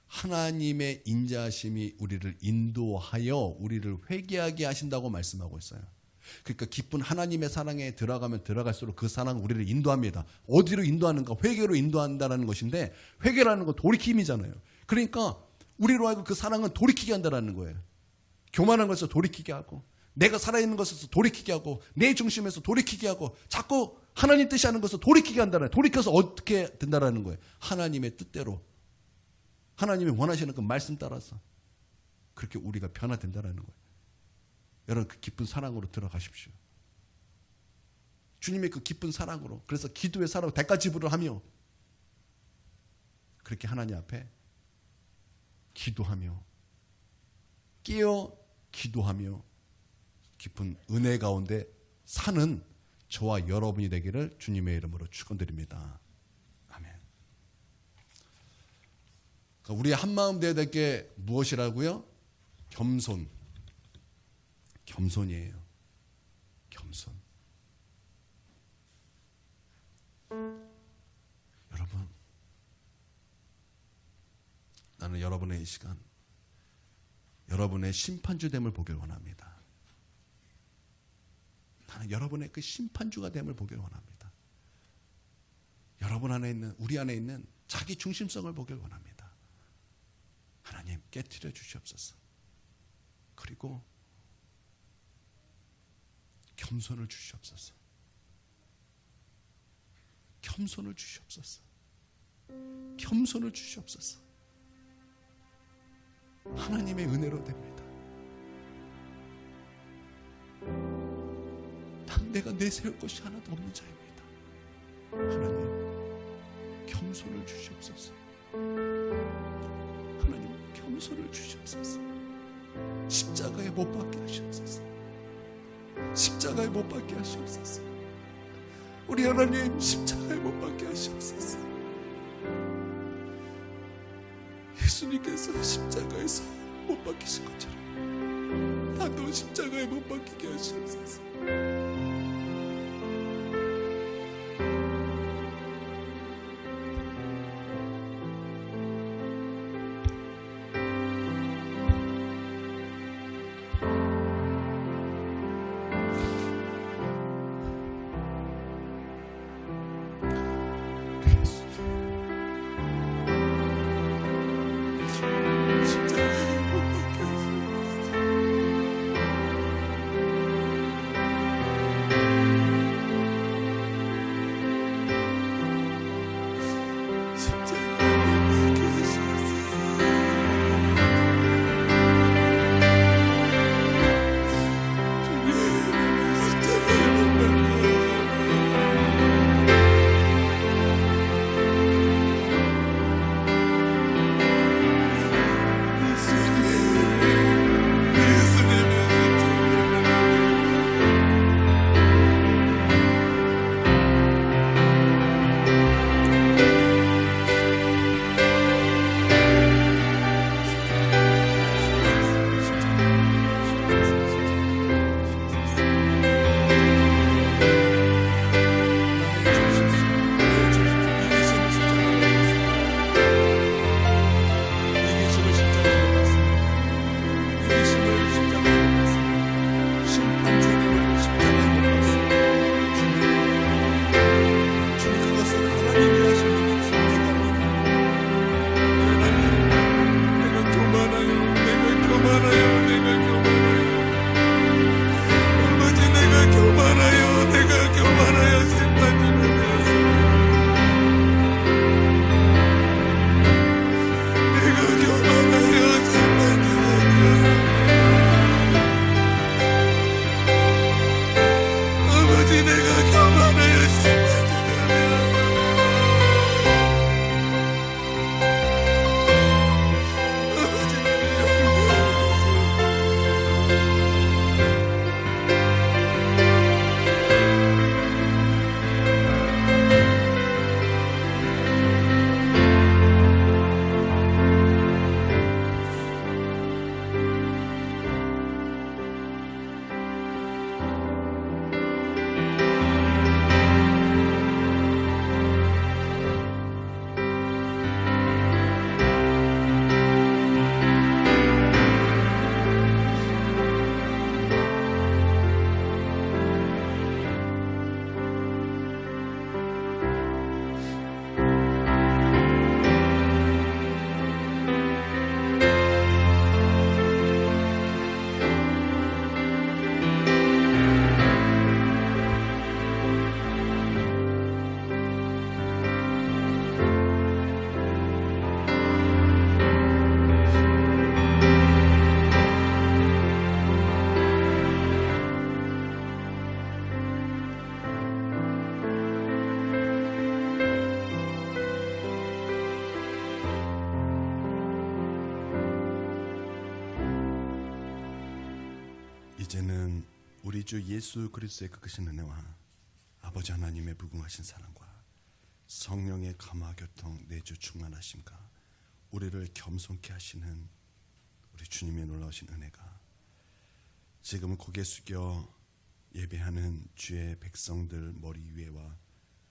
하나님의 인자하심이 우리를 인도하여 우리를 회개하게 하신다고 말씀하고 있어요. 그러니까 깊은 하나님의 사랑에 들어가면 들어갈수록 그 사랑은 우리를 인도합니다. 어디로 인도하는가? 회개로 인도한다는 것인데, 회개라는 건 돌이킴이잖아요. 그러니까 우리로 하여금 그 사랑은 돌이키게 한다는 거예요. 교만한 것에서 돌이키게 하고, 내가 살아있는 것에서 돌이키게 하고, 내 중심에서 돌이키게 하고, 자꾸 하나님 뜻이 하는 것을 돌이키게 한다는 거예요. 돌이켜서 어떻게 된다는 거예요? 하나님의 뜻대로, 하나님이 원하시는 그 말씀 따라서 그렇게 우리가 변화된다는 거예요. 여러분, 그 깊은 사랑으로 들어가십시오. 주님의 그 깊은 사랑으로, 그래서 기도의 사랑으로 대가 지불을 하며 그렇게 하나님 앞에 기도하며 깨어 기도하며 깊은 은혜 가운데 사는 저와 여러분이 되기를 주님의 이름으로 축원드립니다. 아멘. 그러니까 우리 한마음 되어야 될 게 무엇이라고요? 겸손. 겸손이에요. 겸손. 여러분, 나는 여러분의 이 시간, 여러분의 심판주됨을 보길 원합니다. 나는 여러분의 그 심판주가 됨을 보길 원합니다. 여러분 안에 있는, 우리 안에 있는 자기 중심성을 보길 원합니다. 하나님 깨트려 주시옵소서. 그리고 겸손을 주시옵소서. 겸손을 주시옵소서. 겸손을 주시옵소서. 하나님의 은혜로 됩니다. 난 내가 내세울 것이 하나도 없는 자입니다. 하나님, 겸손을 주시옵소서. 하나님, 겸손을 주시옵소서. 십자가에 못 박게 하시옵소서. 십자가에 못 박게 하시옵소서. 우리 하나님, 십자가에 못 박게 하시옵소서. 예수님께서 십자가에서 못 박히신 것처럼 나도 십자가에 못 박히게 하시옵소서. 이제는 우리 주 예수 그리스도의 그 크신 은혜와 아버지 하나님의 무궁하신 사랑과 성령의 감화 교통 내주 충만하심과 우리를 겸손케 하시는 우리 주님의 놀라우신 은혜가 지금 고개 숙여 예배하는 주의 백성들 머리 위에와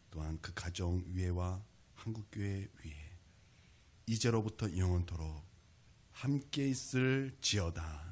또한 그 가정 위에와 한국교회 위에 이제로부터 영원토록 함께 있을 지어다.